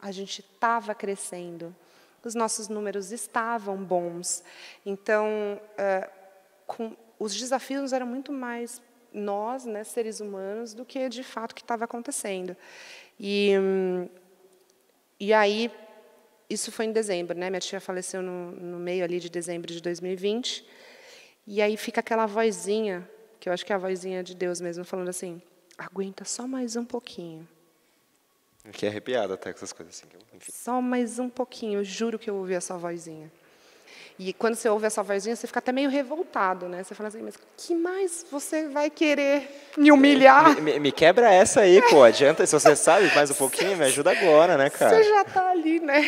S2: a gente estava crescendo, os nossos números estavam bons. Então, os desafios eram muito mais nós, né, seres humanos, do que de fato o que estava acontecendo. E aí, isso foi em dezembro, né? Minha tia faleceu no meio ali de dezembro de 2020. E aí fica aquela vozinha, que eu acho que é a vozinha de Deus mesmo, falando assim, aguenta só mais um pouquinho.
S1: Fiquei arrepiado até com essas coisas assim. Enfim.
S2: Só mais um pouquinho, eu juro que eu ouvi essa vozinha. E quando você ouve essa vozinha, você fica até meio revoltado, né? Você fala assim, mas que mais você vai querer me humilhar?
S1: Me quebra essa aí, pô. Adianta, se você sabe mais um pouquinho, me ajuda agora, né, cara?
S2: Você já está ali, né,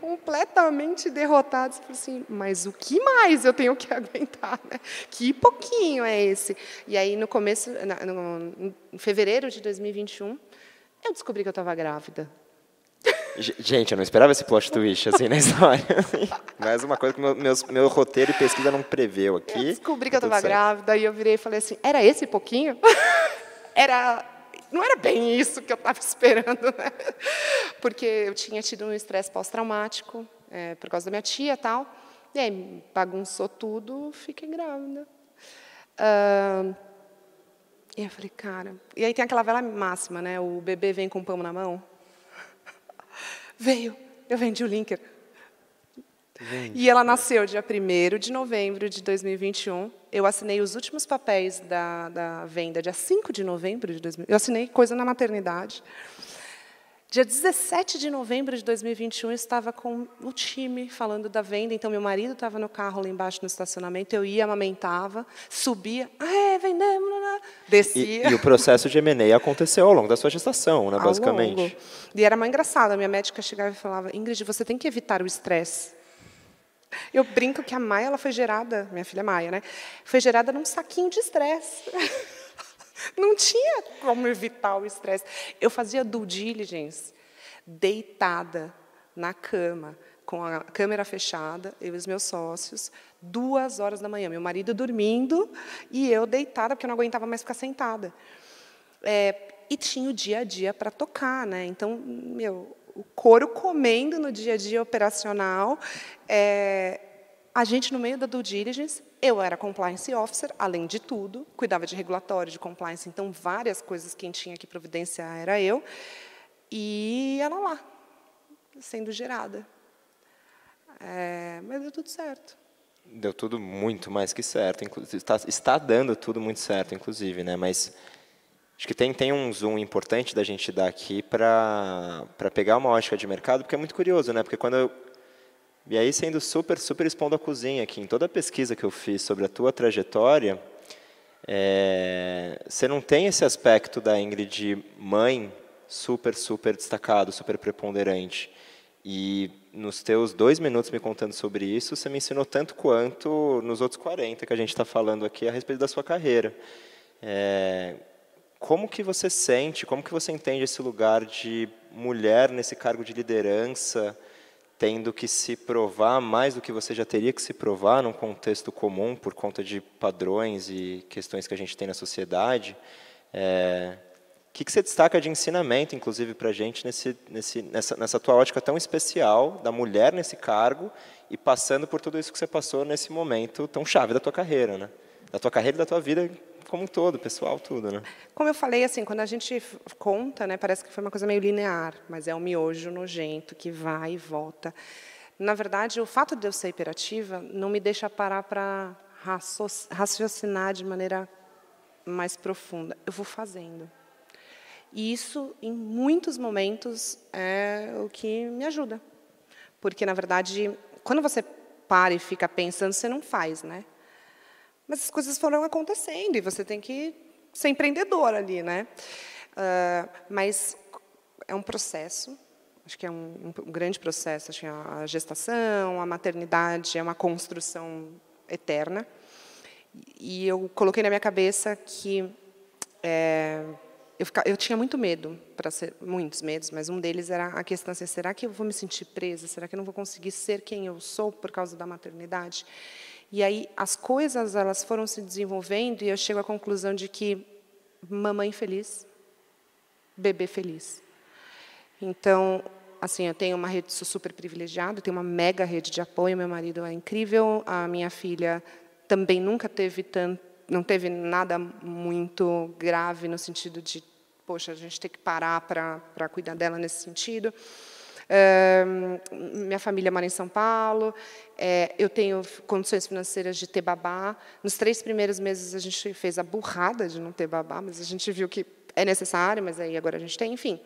S2: completamente derrotado. Você fala assim, mas o que mais eu tenho que aguentar, né? Que pouquinho é esse? E aí, no começo, em fevereiro de 2021, eu descobri que eu estava grávida.
S1: Gente, eu não esperava esse plot twist assim na história. Mas uma coisa que meu roteiro e pesquisa não preveu aqui.
S2: Eu descobri que eu estava grávida e eu virei e falei assim, era esse pouquinho? Não era bem isso que eu estava esperando, né? Porque eu tinha tido um estresse pós-traumático por causa da minha tia e tal. E aí bagunçou tudo, fiquei grávida. E eu falei, cara... E aí tem aquela velha máxima, né? O bebê vem com o pão na mão. Veio, eu vendi o Linker. E ela nasceu dia 1º de novembro de 2021. Eu assinei os últimos papéis da venda dia 5 de novembro de 2021. Eu assinei coisa na maternidade. Dia 17 de novembro de 2021, eu estava com o time falando da venda. Então, meu marido estava no carro lá embaixo no estacionamento. Eu ia, amamentava, subia. Vendemos, descia.
S1: E o processo de M&A aconteceu ao longo da sua gestação, né, basicamente.
S2: Longo. E era mais engraçado. A minha médica chegava e falava, Ingrid, você tem que evitar o estresse. Eu brinco que a Maia ela foi gerada, minha filha Maia, né? Foi gerada num saquinho de estresse. Não tinha como evitar o estresse. Eu fazia due diligence deitada na cama, com a câmera fechada, eu e os meus sócios, 2 horas da manhã, meu marido dormindo e eu deitada, porque eu não aguentava mais ficar sentada. E tinha o dia a dia para tocar, né? Então, o couro comendo no dia a dia operacional, a gente no meio da due diligence, eu era compliance officer, além de tudo, cuidava de regulatório, de compliance, então várias coisas quem tinha que providenciar era eu, e ela lá, sendo gerada. Mas deu tudo certo.
S1: Deu tudo muito mais que certo, inclusive, está dando tudo muito certo, inclusive, né? Mas acho que tem um zoom importante da gente dar aqui para pegar uma ótica de mercado, porque é muito curioso, né? Porque e aí, sendo super expondo a cozinha aqui, em toda a pesquisa que eu fiz sobre a tua trajetória, você não tem esse aspecto da Ingrid mãe super destacado, super preponderante. E nos teus 2 minutos me contando sobre isso, você me ensinou tanto quanto nos outros 40 que a gente está falando aqui a respeito da sua carreira. Como que você sente, como que você entende esse lugar de mulher nesse cargo de liderança, tendo que se provar mais do que você já teria que se provar num contexto comum por conta de padrões e questões que a gente tem na sociedade? O que você destaca de ensinamento, inclusive, para a gente nessa tua ótica tão especial da mulher nesse cargo e passando por tudo isso que você passou nesse momento tão chave da tua carreira, né? Da tua carreira e da tua vida como um todo, pessoal, tudo, né?
S2: Como eu falei, assim, quando a gente conta, né, parece que foi uma coisa meio linear, mas é um miojo nojento que vai e volta. Na verdade, o fato de eu ser hiperativa não me deixa parar para raciocinar de maneira mais profunda. Eu vou fazendo. E isso, em muitos momentos, é o que me ajuda. Porque, na verdade, quando você para e fica pensando, você não faz, né? Mas as coisas foram acontecendo e você tem que ser empreendedor ali, né? Mas é um processo, acho que é um grande processo. Acho que a gestação, a maternidade é uma construção eterna. E eu coloquei na minha cabeça que eu tinha muito medo, muitos medos, mas um deles era a questão assim, será que eu vou me sentir presa? Será que eu não vou conseguir ser quem eu sou por causa da maternidade? E aí as coisas elas foram se desenvolvendo e eu chego à conclusão de que mamãe feliz, bebê feliz. Então, assim, eu tenho uma rede, sou super privilegiada, tenho uma mega rede de apoio, meu marido é incrível, a minha filha também nunca teve não teve nada muito grave no sentido de, poxa, a gente tem que parar para cuidar dela nesse sentido. Minha família mora em São Paulo, eu tenho condições financeiras de ter babá. Nos 3 primeiros meses a gente fez a burrada de não ter babá, mas a gente viu que é necessário, mas aí agora a gente tem. Enfim,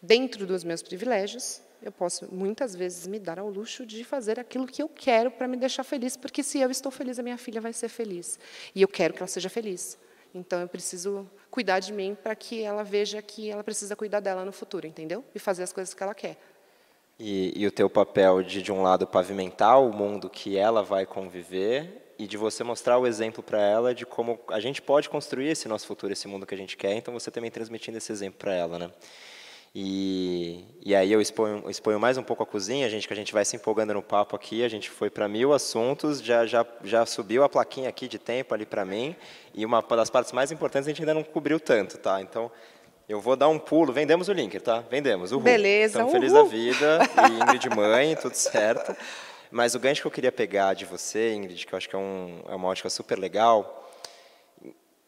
S2: dentro dos meus privilégios, eu posso muitas vezes me dar ao luxo de fazer aquilo que eu quero para me deixar feliz, porque se eu estou feliz, a minha filha vai ser feliz. E eu quero que ela seja feliz. Então, eu preciso cuidar de mim para que ela veja que ela precisa cuidar dela no futuro, entendeu? E fazer as coisas que ela quer.
S1: E o teu papel de um lado, pavimentar o mundo que ela vai conviver e de você mostrar o exemplo para ela de como a gente pode construir esse nosso futuro, esse mundo que a gente quer, então você também transmitindo esse exemplo para ela, né? E aí eu exponho mais um pouco a cozinha, que a gente vai se empolgando no papo aqui, a gente foi para 1000 assuntos, já subiu a plaquinha aqui de tempo ali para mim, e uma das partes mais importantes a gente ainda não cobriu tanto, tá? Então, eu vou dar um pulo, vendemos o Linker, tá? Vendemos, uhul.
S2: Beleza,
S1: Estamos felizes da vida, e Ingrid mãe, tudo certo. Mas o gancho que eu queria pegar de você, Ingrid, que eu acho que é uma ótica super legal,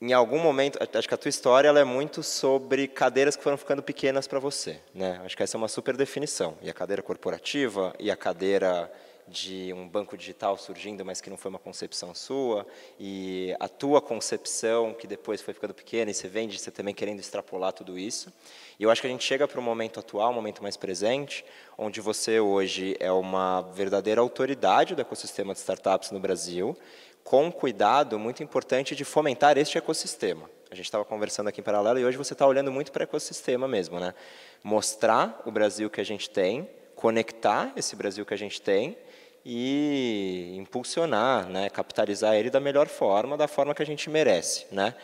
S1: em algum momento, acho que a tua história ela é muito sobre cadeiras que foram ficando pequenas para você, né? Acho que essa é uma super definição. E a cadeira corporativa, e a cadeira de um banco digital surgindo, mas que não foi uma concepção sua, e a tua concepção, que depois foi ficando pequena, e você também querendo extrapolar tudo isso. E eu acho que a gente chega para o momento atual, um momento mais presente, onde você hoje é uma verdadeira autoridade do ecossistema de startups no Brasil, com um cuidado muito importante de fomentar este ecossistema. A gente estava conversando aqui em paralelo e hoje você está olhando muito para o ecossistema mesmo, né? Mostrar o Brasil que a gente tem, conectar esse Brasil que a gente tem e impulsionar, né? Capitalizar ele da melhor forma, da forma que a gente merece, né?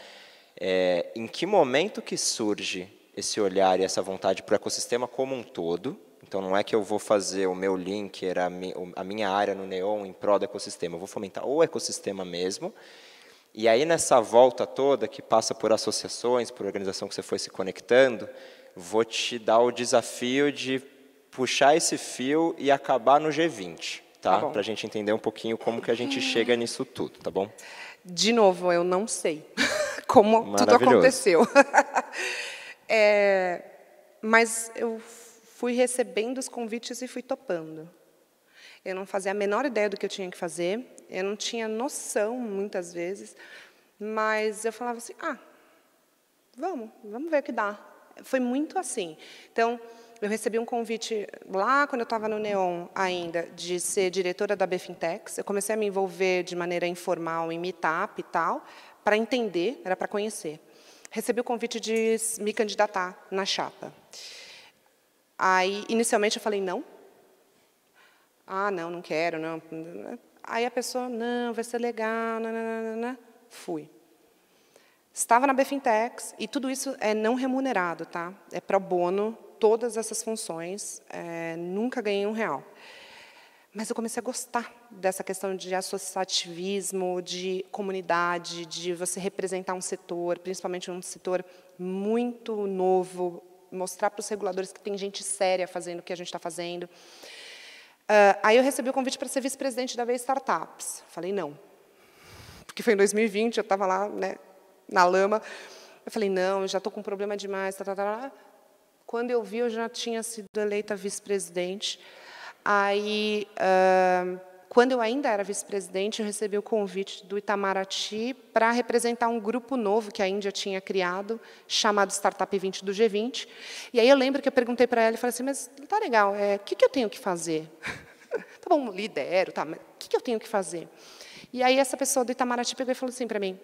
S1: Em que momento que surge esse olhar e essa vontade para o ecossistema como um todo? Então, Então, não é que eu vou fazer o meu linker, a minha área no Neon em prol do ecossistema. Eu vou fomentar o ecossistema mesmo. E aí, nessa volta toda, que passa por associações, por organização que você foi se conectando, vou te dar o desafio de puxar esse fio e acabar no G20, tá? Para a gente entender um pouquinho como que a gente chega nisso tudo, tá bom?
S2: De novo, eu não sei como tudo aconteceu. Mas eu fui recebendo os convites e fui topando. Eu não fazia a menor ideia do que eu tinha que fazer, eu não tinha noção, muitas vezes, mas eu falava assim, vamos ver o que dá. Foi muito assim. Então, eu recebi um convite lá, quando eu estava no Neon ainda, de ser diretora da BFintex. Eu comecei a me envolver de maneira informal em meetup e tal, para entender, era para conhecer. Recebi o convite de me candidatar na chapa. Aí, inicialmente, eu falei, não. Não quero, não. Aí a pessoa, não, vai ser legal, nananana. Fui. Estava na BFintex, e tudo isso é não remunerado, tá? É pro bono, todas essas funções, nunca ganhei R$1. Mas eu comecei a gostar dessa questão de associativismo, de comunidade, de você representar um setor, principalmente um setor muito novo, mostrar para os reguladores que tem gente séria fazendo o que a gente está fazendo. Aí eu recebi o convite para ser vice-presidente da Veia Startups. Falei, não. Porque foi em 2020, eu estava lá, né, na lama. Eu falei, não, eu já estou com um problema demais. Quando eu vi, eu já tinha sido eleita vice-presidente. Aí, quando eu ainda era vice-presidente, eu recebi o convite do Itamaraty para representar um grupo novo que a Índia tinha criado, chamado Startup 20 do G20. E aí eu lembro que eu perguntei para ela e falei assim, mas tá legal, o que eu tenho que fazer? Tá bom, lidero, tá, mas o que eu tenho que fazer? E aí essa pessoa do Itamaraty pegou e falou assim para mim,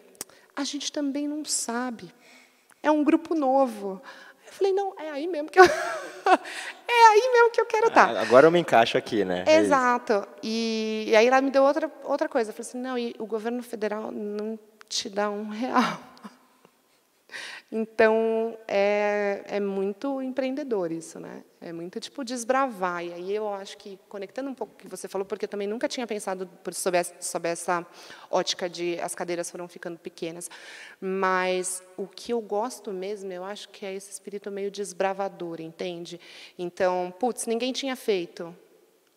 S2: a gente também não sabe, é um grupo novo. Eu falei, não, é aí mesmo que eu quero estar.
S1: Agora eu me encaixo aqui, né?
S2: Exato. E aí ela me deu outra coisa. Eu falei assim, não, e o governo federal não te dá R$1. Então, é muito empreendedor isso, né? É muito, tipo, desbravar. E aí eu acho que, conectando um pouco o que você falou, porque eu também nunca tinha pensado sob essa ótica de as cadeiras foram ficando pequenas, mas o que eu gosto mesmo, eu acho que é esse espírito meio desbravador, entende? Então, putz, ninguém tinha feito.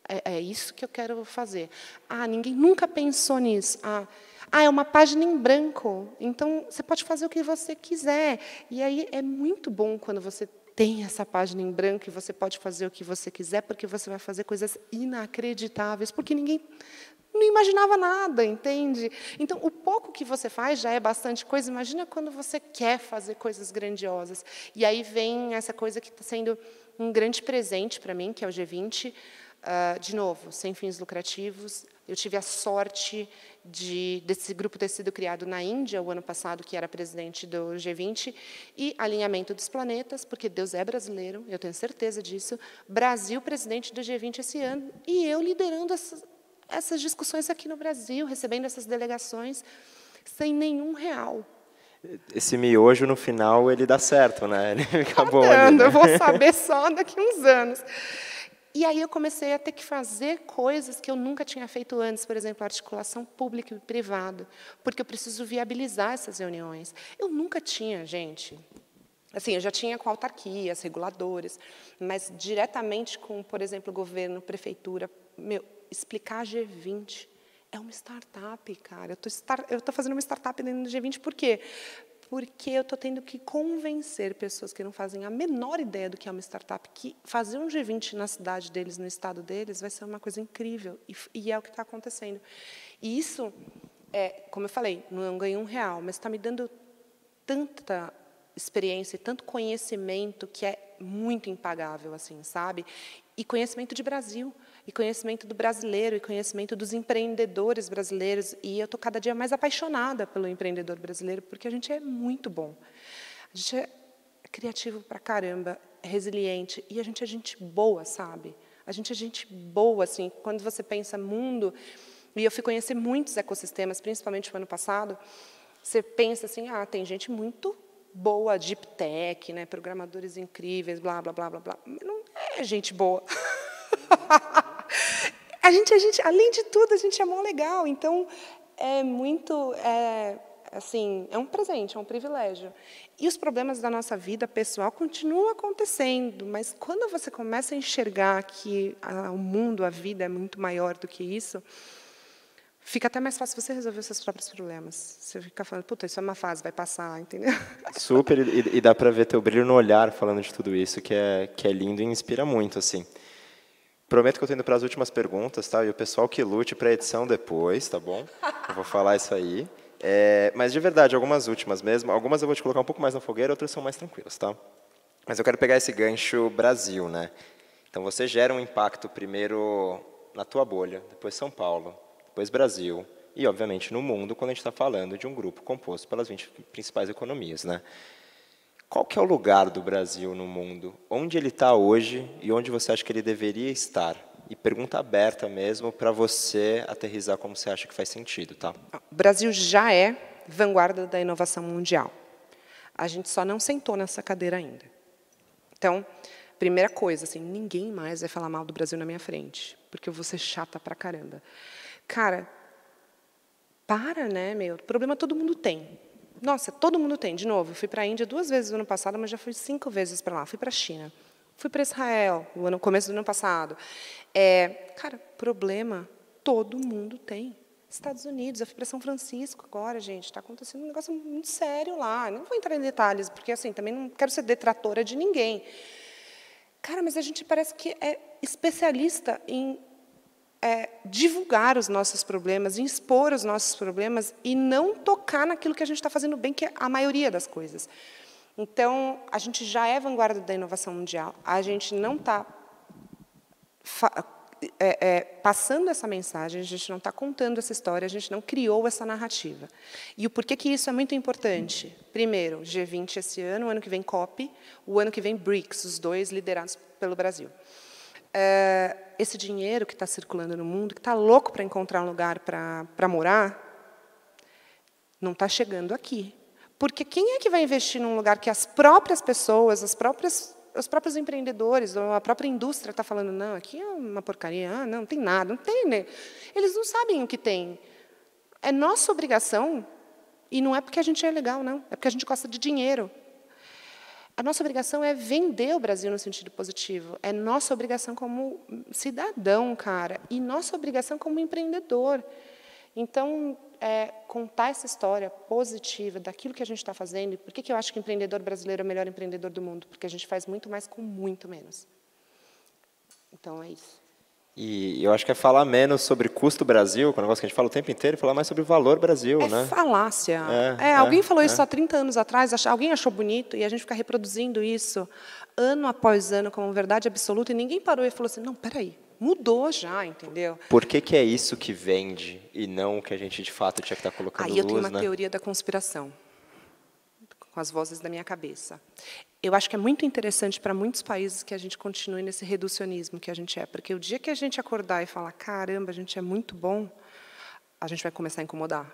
S2: É isso que eu quero fazer. Ninguém nunca pensou nisso. É uma página em branco, então você pode fazer o que você quiser. E aí é muito bom quando você tem essa página em branco e você pode fazer o que você quiser, porque você vai fazer coisas inacreditáveis, porque ninguém não imaginava nada, entende? Então, o pouco que você faz já é bastante coisa. Imagina quando você quer fazer coisas grandiosas. E aí vem essa coisa que está sendo um grande presente para mim, que é o G20. De novo, sem fins lucrativos. Eu tive a sorte desse grupo ter sido criado na Índia, o ano passado, que era presidente do G20, e alinhamento dos planetas, porque Deus é brasileiro, eu tenho certeza disso. Brasil, presidente do G20 esse ano, e eu liderando essas discussões aqui no Brasil, recebendo essas delegações, sem nenhum R$1.
S1: Esse miojo, no final, ele dá certo, né? Ele fica bom
S2: ali, né?
S1: né?
S2: Eu vou saber só daqui a uns anos. E aí eu comecei a ter que fazer coisas que eu nunca tinha feito antes, por exemplo, articulação pública e privada, porque eu preciso viabilizar essas reuniões. Eu nunca tinha, gente. Assim, eu já tinha com autarquias, reguladores, mas diretamente com, por exemplo, governo, prefeitura, explicar G20 é uma startup, cara. Eu estou fazendo uma startup dentro do G20 por quê? Porque eu estou tendo que convencer pessoas que não fazem a menor ideia do que é uma startup, que fazer um G20 na cidade deles, no estado deles, vai ser uma coisa incrível. E é o que está acontecendo. E isso, como eu falei, não ganhei R$1, mas está me dando tanta experiência e tanto conhecimento que é muito impagável, assim, sabe? E conhecimento de Brasil, e conhecimento do brasileiro, e conhecimento dos empreendedores brasileiros. E eu estou cada dia mais apaixonada pelo empreendedor brasileiro, porque a gente é muito bom. A gente é criativo pra caramba, é resiliente, e a gente é gente boa, sabe? A gente é gente boa, assim, quando você pensa mundo, e eu fui conhecer muitos ecossistemas, principalmente no ano passado, você pensa assim, tem gente muito boa, deep tech, né, programadores incríveis, blá, blá, blá, blá, blá. Não, é gente boa. A gente, além de tudo, a gente é mó legal. Então, assim, é um presente, é um privilégio. E os problemas da nossa vida pessoal continuam acontecendo, mas quando você começa a enxergar que o mundo, a vida é muito maior do que isso, fica até mais fácil você resolver os seus próprios problemas. Você fica falando, puta, isso é uma fase, vai passar, entendeu?
S1: Super, e dá para ver teu brilho no olhar falando de tudo isso, que é lindo e inspira muito, assim. Prometo que eu estou indo para as últimas perguntas, tá? E o pessoal que lute para a edição depois, tá bom? Eu vou falar isso aí. Mas, de verdade, algumas últimas mesmo. Algumas eu vou te colocar um pouco mais na fogueira, outras são mais tranquilas, tá? Mas eu quero pegar esse gancho Brasil, né? Então, você gera um impacto primeiro na tua bolha, depois São Paulo, depois Brasil e, obviamente, no mundo, quando a gente está falando de um grupo composto pelas 20 principais economias, né? Qual que é o lugar do Brasil no mundo? Onde ele está hoje e onde você acha que ele deveria estar? E pergunta aberta mesmo para você aterrissar como você acha que faz sentido, tá?
S2: O Brasil já é vanguarda da inovação mundial. A gente só não sentou nessa cadeira ainda. Então, primeira coisa, assim, ninguém mais vai falar mal do Brasil na minha frente, porque eu vou ser chata pra caramba. Cara, né, meu? Problema todo mundo tem. Nossa, todo mundo tem. De novo, eu fui para a Índia 2 vezes no ano passado, mas já fui 5 vezes para lá. Fui para a China, fui para Israel no começo do ano passado. Cara, problema todo mundo tem. Estados Unidos, eu fui para São Francisco agora, gente. Está acontecendo um negócio muito sério lá. Não vou entrar em detalhes, porque assim também não quero ser detratora de ninguém. Cara, mas a gente parece que é especialista em divulgar os nossos problemas, em expor os nossos problemas e não tocar naquilo que a gente está fazendo bem, que é a maioria das coisas. Então, a gente já é vanguarda da inovação mundial. A gente não está passando essa mensagem, a gente não está contando essa história, a gente não criou essa narrativa. E o porquê que isso é muito importante? Primeiro, G20 esse ano, o ano que vem COP, o ano que vem BRICS, os 2 liderados pelo Brasil. Esse dinheiro que está circulando no mundo, que está louco para encontrar um lugar para morar, não está chegando aqui. Porque quem é que vai investir num lugar que as próprias pessoas, os próprios empreendedores, ou a própria indústria está falando, não, aqui é uma porcaria, não tem nada, não tem, né? Eles não sabem o que tem. É nossa obrigação, e não é porque a gente é legal, não, é porque a gente gosta de dinheiro. A nossa obrigação é vender o Brasil no sentido positivo. É nossa obrigação como cidadão, cara, e nossa obrigação como empreendedor. Então, contar essa história positiva daquilo que a gente está fazendo. E por que eu acho que o empreendedor brasileiro é o melhor empreendedor do mundo? Porque a gente faz muito mais com muito menos. Então, é isso.
S1: E eu acho que é falar menos sobre custo Brasil, que é um negócio que a gente fala o tempo inteiro, e falar mais sobre valor Brasil, né?
S2: É falácia. Alguém falou isso há 30 anos atrás, alguém achou bonito, e a gente fica reproduzindo isso ano após ano como verdade absoluta, e ninguém parou e falou assim, não, peraí, mudou já, entendeu?
S1: Por que é isso que vende, e não o que a gente, de fato, tinha que estar colocando luz,
S2: Aí eu tenho uma
S1: né?
S2: teoria da conspiração, com as vozes da minha cabeça. Eu acho que é muito interessante para muitos países que a gente continue nesse reducionismo que a gente é, porque o dia que a gente acordar e falar, caramba, a gente é muito bom, a gente vai começar a incomodar.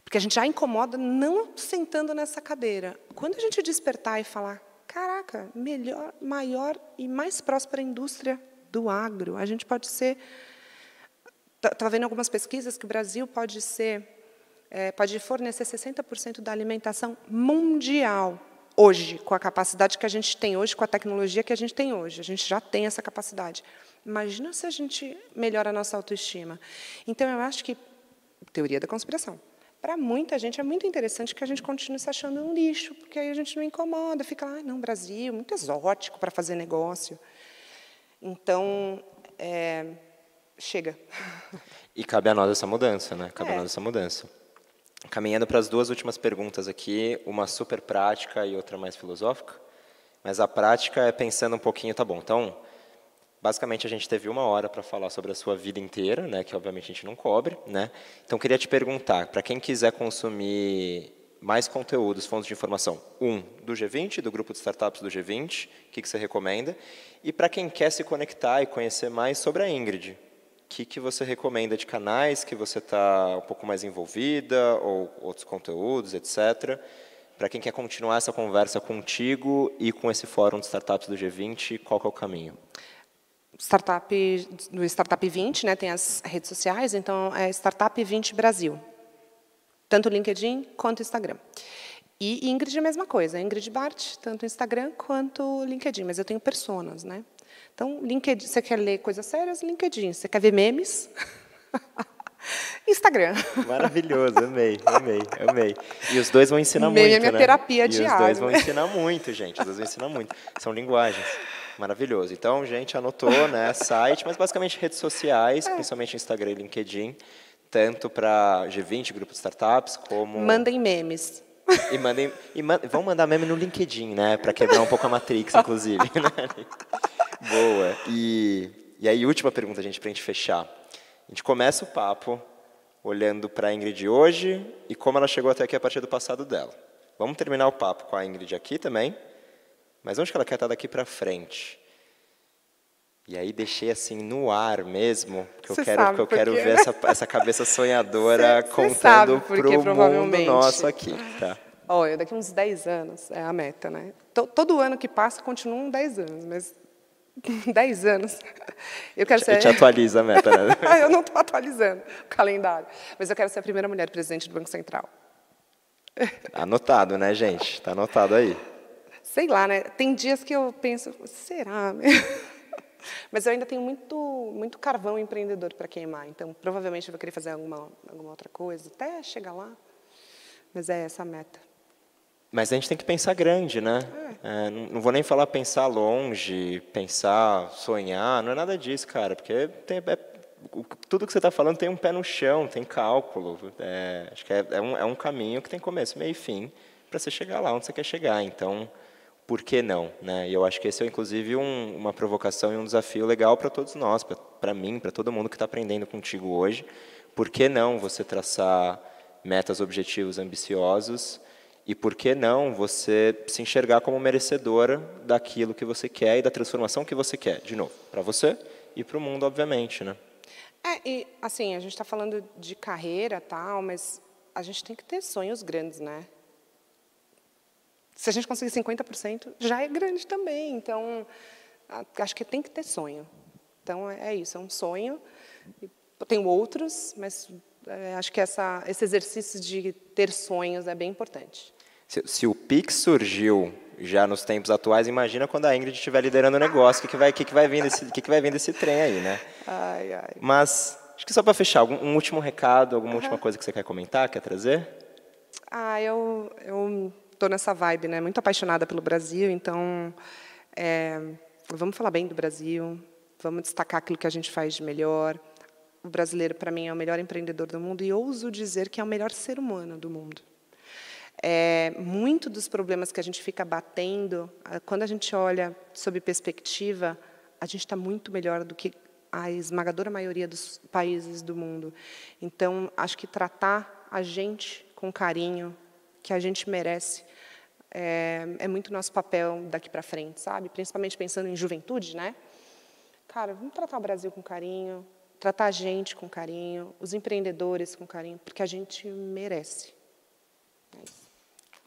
S2: Porque a gente já incomoda não sentando nessa cadeira. Quando a gente despertar e falar, caraca, melhor, maior e mais próspera indústria do agro, a gente pode ser... Estava vendo algumas pesquisas que o Brasil pode fornecer 60% da alimentação mundial hoje, com a capacidade que a gente tem hoje, com a tecnologia que a gente tem hoje. A gente já tem essa capacidade. Imagina se a gente melhora a nossa autoestima. Então, eu acho que, teoria da conspiração, para muita gente é muito interessante que a gente continue se achando um lixo, porque aí a gente não incomoda, fica lá, não, Brasil, muito exótico para fazer negócio. Então, chega.
S1: E cabe a nós essa mudança, né? Cabe a nós essa mudança. Caminhando para as 2 últimas perguntas aqui, uma super prática e outra mais filosófica. Mas a prática é pensando um pouquinho, tá bom, então, basicamente a gente teve 1 hora para falar sobre a sua vida inteira, né, que obviamente a gente não cobre, né? Então, queria te perguntar, para quem quiser consumir mais conteúdos, fontes de informação, do G20, do grupo de startups do G20, o que você recomenda? E para quem quer se conectar e conhecer mais sobre a Ingrid, o que você recomenda de canais que você está um pouco mais envolvida, ou outros conteúdos, etc., para quem quer continuar essa conversa contigo e com esse fórum de startups do G20, qual que é o caminho?
S2: Do Startup 20, né, tem as redes sociais, então é Startup 20 Brasil. Tanto o LinkedIn quanto o Instagram. E Ingrid é a mesma coisa, Ingrid Bart, tanto o Instagram quanto o LinkedIn, mas eu tenho personas, né? Então, LinkedIn, você quer ler coisas sérias? LinkedIn. Você quer ver memes? Instagram.
S1: Maravilhoso, amei, amei, amei. E os dois vão ensinar
S2: Meme
S1: muito,
S2: é minha
S1: né?
S2: terapia
S1: E
S2: diária.
S1: os dois vão
S2: né?
S1: ensinar muito, gente. Os dois vão ensinar muito. São linguagens. Maravilhoso. Então, gente, anotou, né? Site, mas basicamente redes sociais, principalmente Instagram e LinkedIn, tanto para G20, grupo de startups, como...
S2: Mandem memes.
S1: Vão mandar meme no LinkedIn, né? Para quebrar um pouco a Matrix, inclusive. Né? Boa. E aí, última pergunta, gente, para a gente fechar. A gente começa o papo olhando para a Ingrid hoje e como ela chegou até aqui a partir do passado dela. Vamos terminar o papo com a Ingrid aqui também, mas onde que ela quer estar daqui para frente? E aí deixei assim no ar mesmo, porque eu quero ver essa cabeça sonhadora contando para o mundo nosso aqui. Tá?
S2: Olha, daqui uns 10 anos é a meta, né? Todo ano que passa continuam 10 anos, mas 10 anos. Eu quero ser...
S1: A gente atualiza a meta, né?
S2: Eu não estou atualizando o calendário, mas eu quero ser a primeira mulher presidente do Banco Central.
S1: Anotado, né, gente? Está anotado aí.
S2: Sei lá, né? Tem dias que eu penso, será? Mas eu ainda tenho muito carvão empreendedor para queimar, então provavelmente eu vou querer fazer alguma outra coisa, até chegar lá. Mas é essa a meta.
S1: Mas a gente tem que pensar grande, né? Não vou nem falar pensar longe, pensar, sonhar, não é nada disso, cara, porque tudo que você está falando tem um pé no chão, tem cálculo. Acho que é um caminho que tem começo, meio e fim, para você chegar lá onde você quer chegar. Então, por que não? Né? E eu acho que esse é, inclusive, uma provocação e um desafio legal para todos nós, para mim, para todo mundo que está aprendendo contigo hoje. Por que não você traçar metas, objetivos ambiciosos? E por que não você se enxergar como merecedora daquilo que você quer e da transformação que você quer, de novo, para você e para o mundo, obviamente, né?
S2: E assim, a gente está falando de carreira, tal, mas a gente tem que ter sonhos grandes, né? Se a gente conseguir 50%, já é grande também. Então, acho que tem que ter sonho. Então, é isso, é um sonho. Tenho outros, mas acho que esse exercício de ter sonhos é bem importante.
S1: Se o Pix surgiu já nos tempos atuais, imagina quando a Ingrid estiver liderando o negócio, o que vai vir desse trem aí, né?
S2: Ai, ai.
S1: Mas, acho que só para fechar, um último recado, alguma última coisa que você quer comentar, quer trazer?
S2: Eu estou nessa vibe, né? Muito apaixonada pelo Brasil, então vamos falar bem do Brasil, vamos destacar aquilo que a gente faz de melhor. O brasileiro, para mim, é o melhor empreendedor do mundo e ouso dizer que é o melhor ser humano do mundo. Muito dos problemas que a gente fica batendo, quando a gente olha sob perspectiva, a gente está muito melhor do que a esmagadora maioria dos países do mundo. Então, acho que tratar a gente com carinho, que a gente merece, é muito nosso papel daqui para frente, sabe? Principalmente pensando em juventude, né? Cara, vamos tratar o Brasil com carinho, tratar a gente com carinho, os empreendedores com carinho, porque a gente merece. É isso.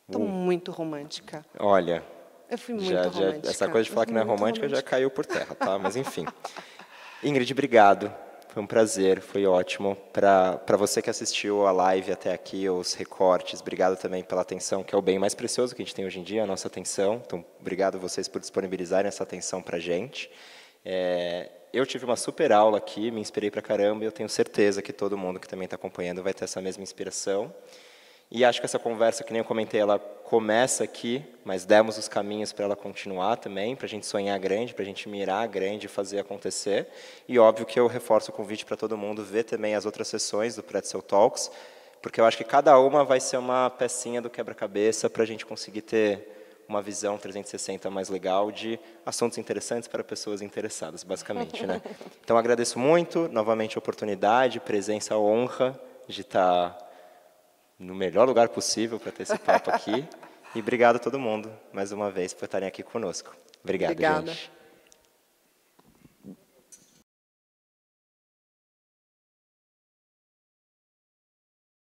S2: Estou muito romântica.
S1: Olha,
S2: eu fui muito romântica.
S1: Essa coisa de falar que não é romântica já caiu por terra, tá? Mas enfim. Ingrid, obrigado. Foi um prazer, foi ótimo. Para você que assistiu a live até aqui, os recortes, obrigado também pela atenção, que é o bem mais precioso que a gente tem hoje em dia, a nossa atenção. Então, obrigado a vocês por disponibilizarem essa atenção para a gente. Eu tive uma super aula aqui, me inspirei pra caramba e eu tenho certeza que todo mundo que também está acompanhando vai ter essa mesma inspiração. E acho que essa conversa, que nem eu comentei, ela começa aqui, mas demos os caminhos para ela continuar também, para a gente sonhar grande, para a gente mirar grande e fazer acontecer. E óbvio que eu reforço o convite para todo mundo ver também as outras sessões do Pretzel Talks, porque eu acho que cada uma vai ser uma pecinha do quebra-cabeça para a gente conseguir ter uma visão 360 mais legal de assuntos interessantes para pessoas interessadas, basicamente, né? Então, agradeço muito, novamente, a oportunidade, presença, a honra de estar no melhor lugar possível para ter esse papo aqui. E obrigado a todo mundo, mais uma vez, por estarem aqui conosco. Obrigado,
S2: Obrigada.
S1: gente.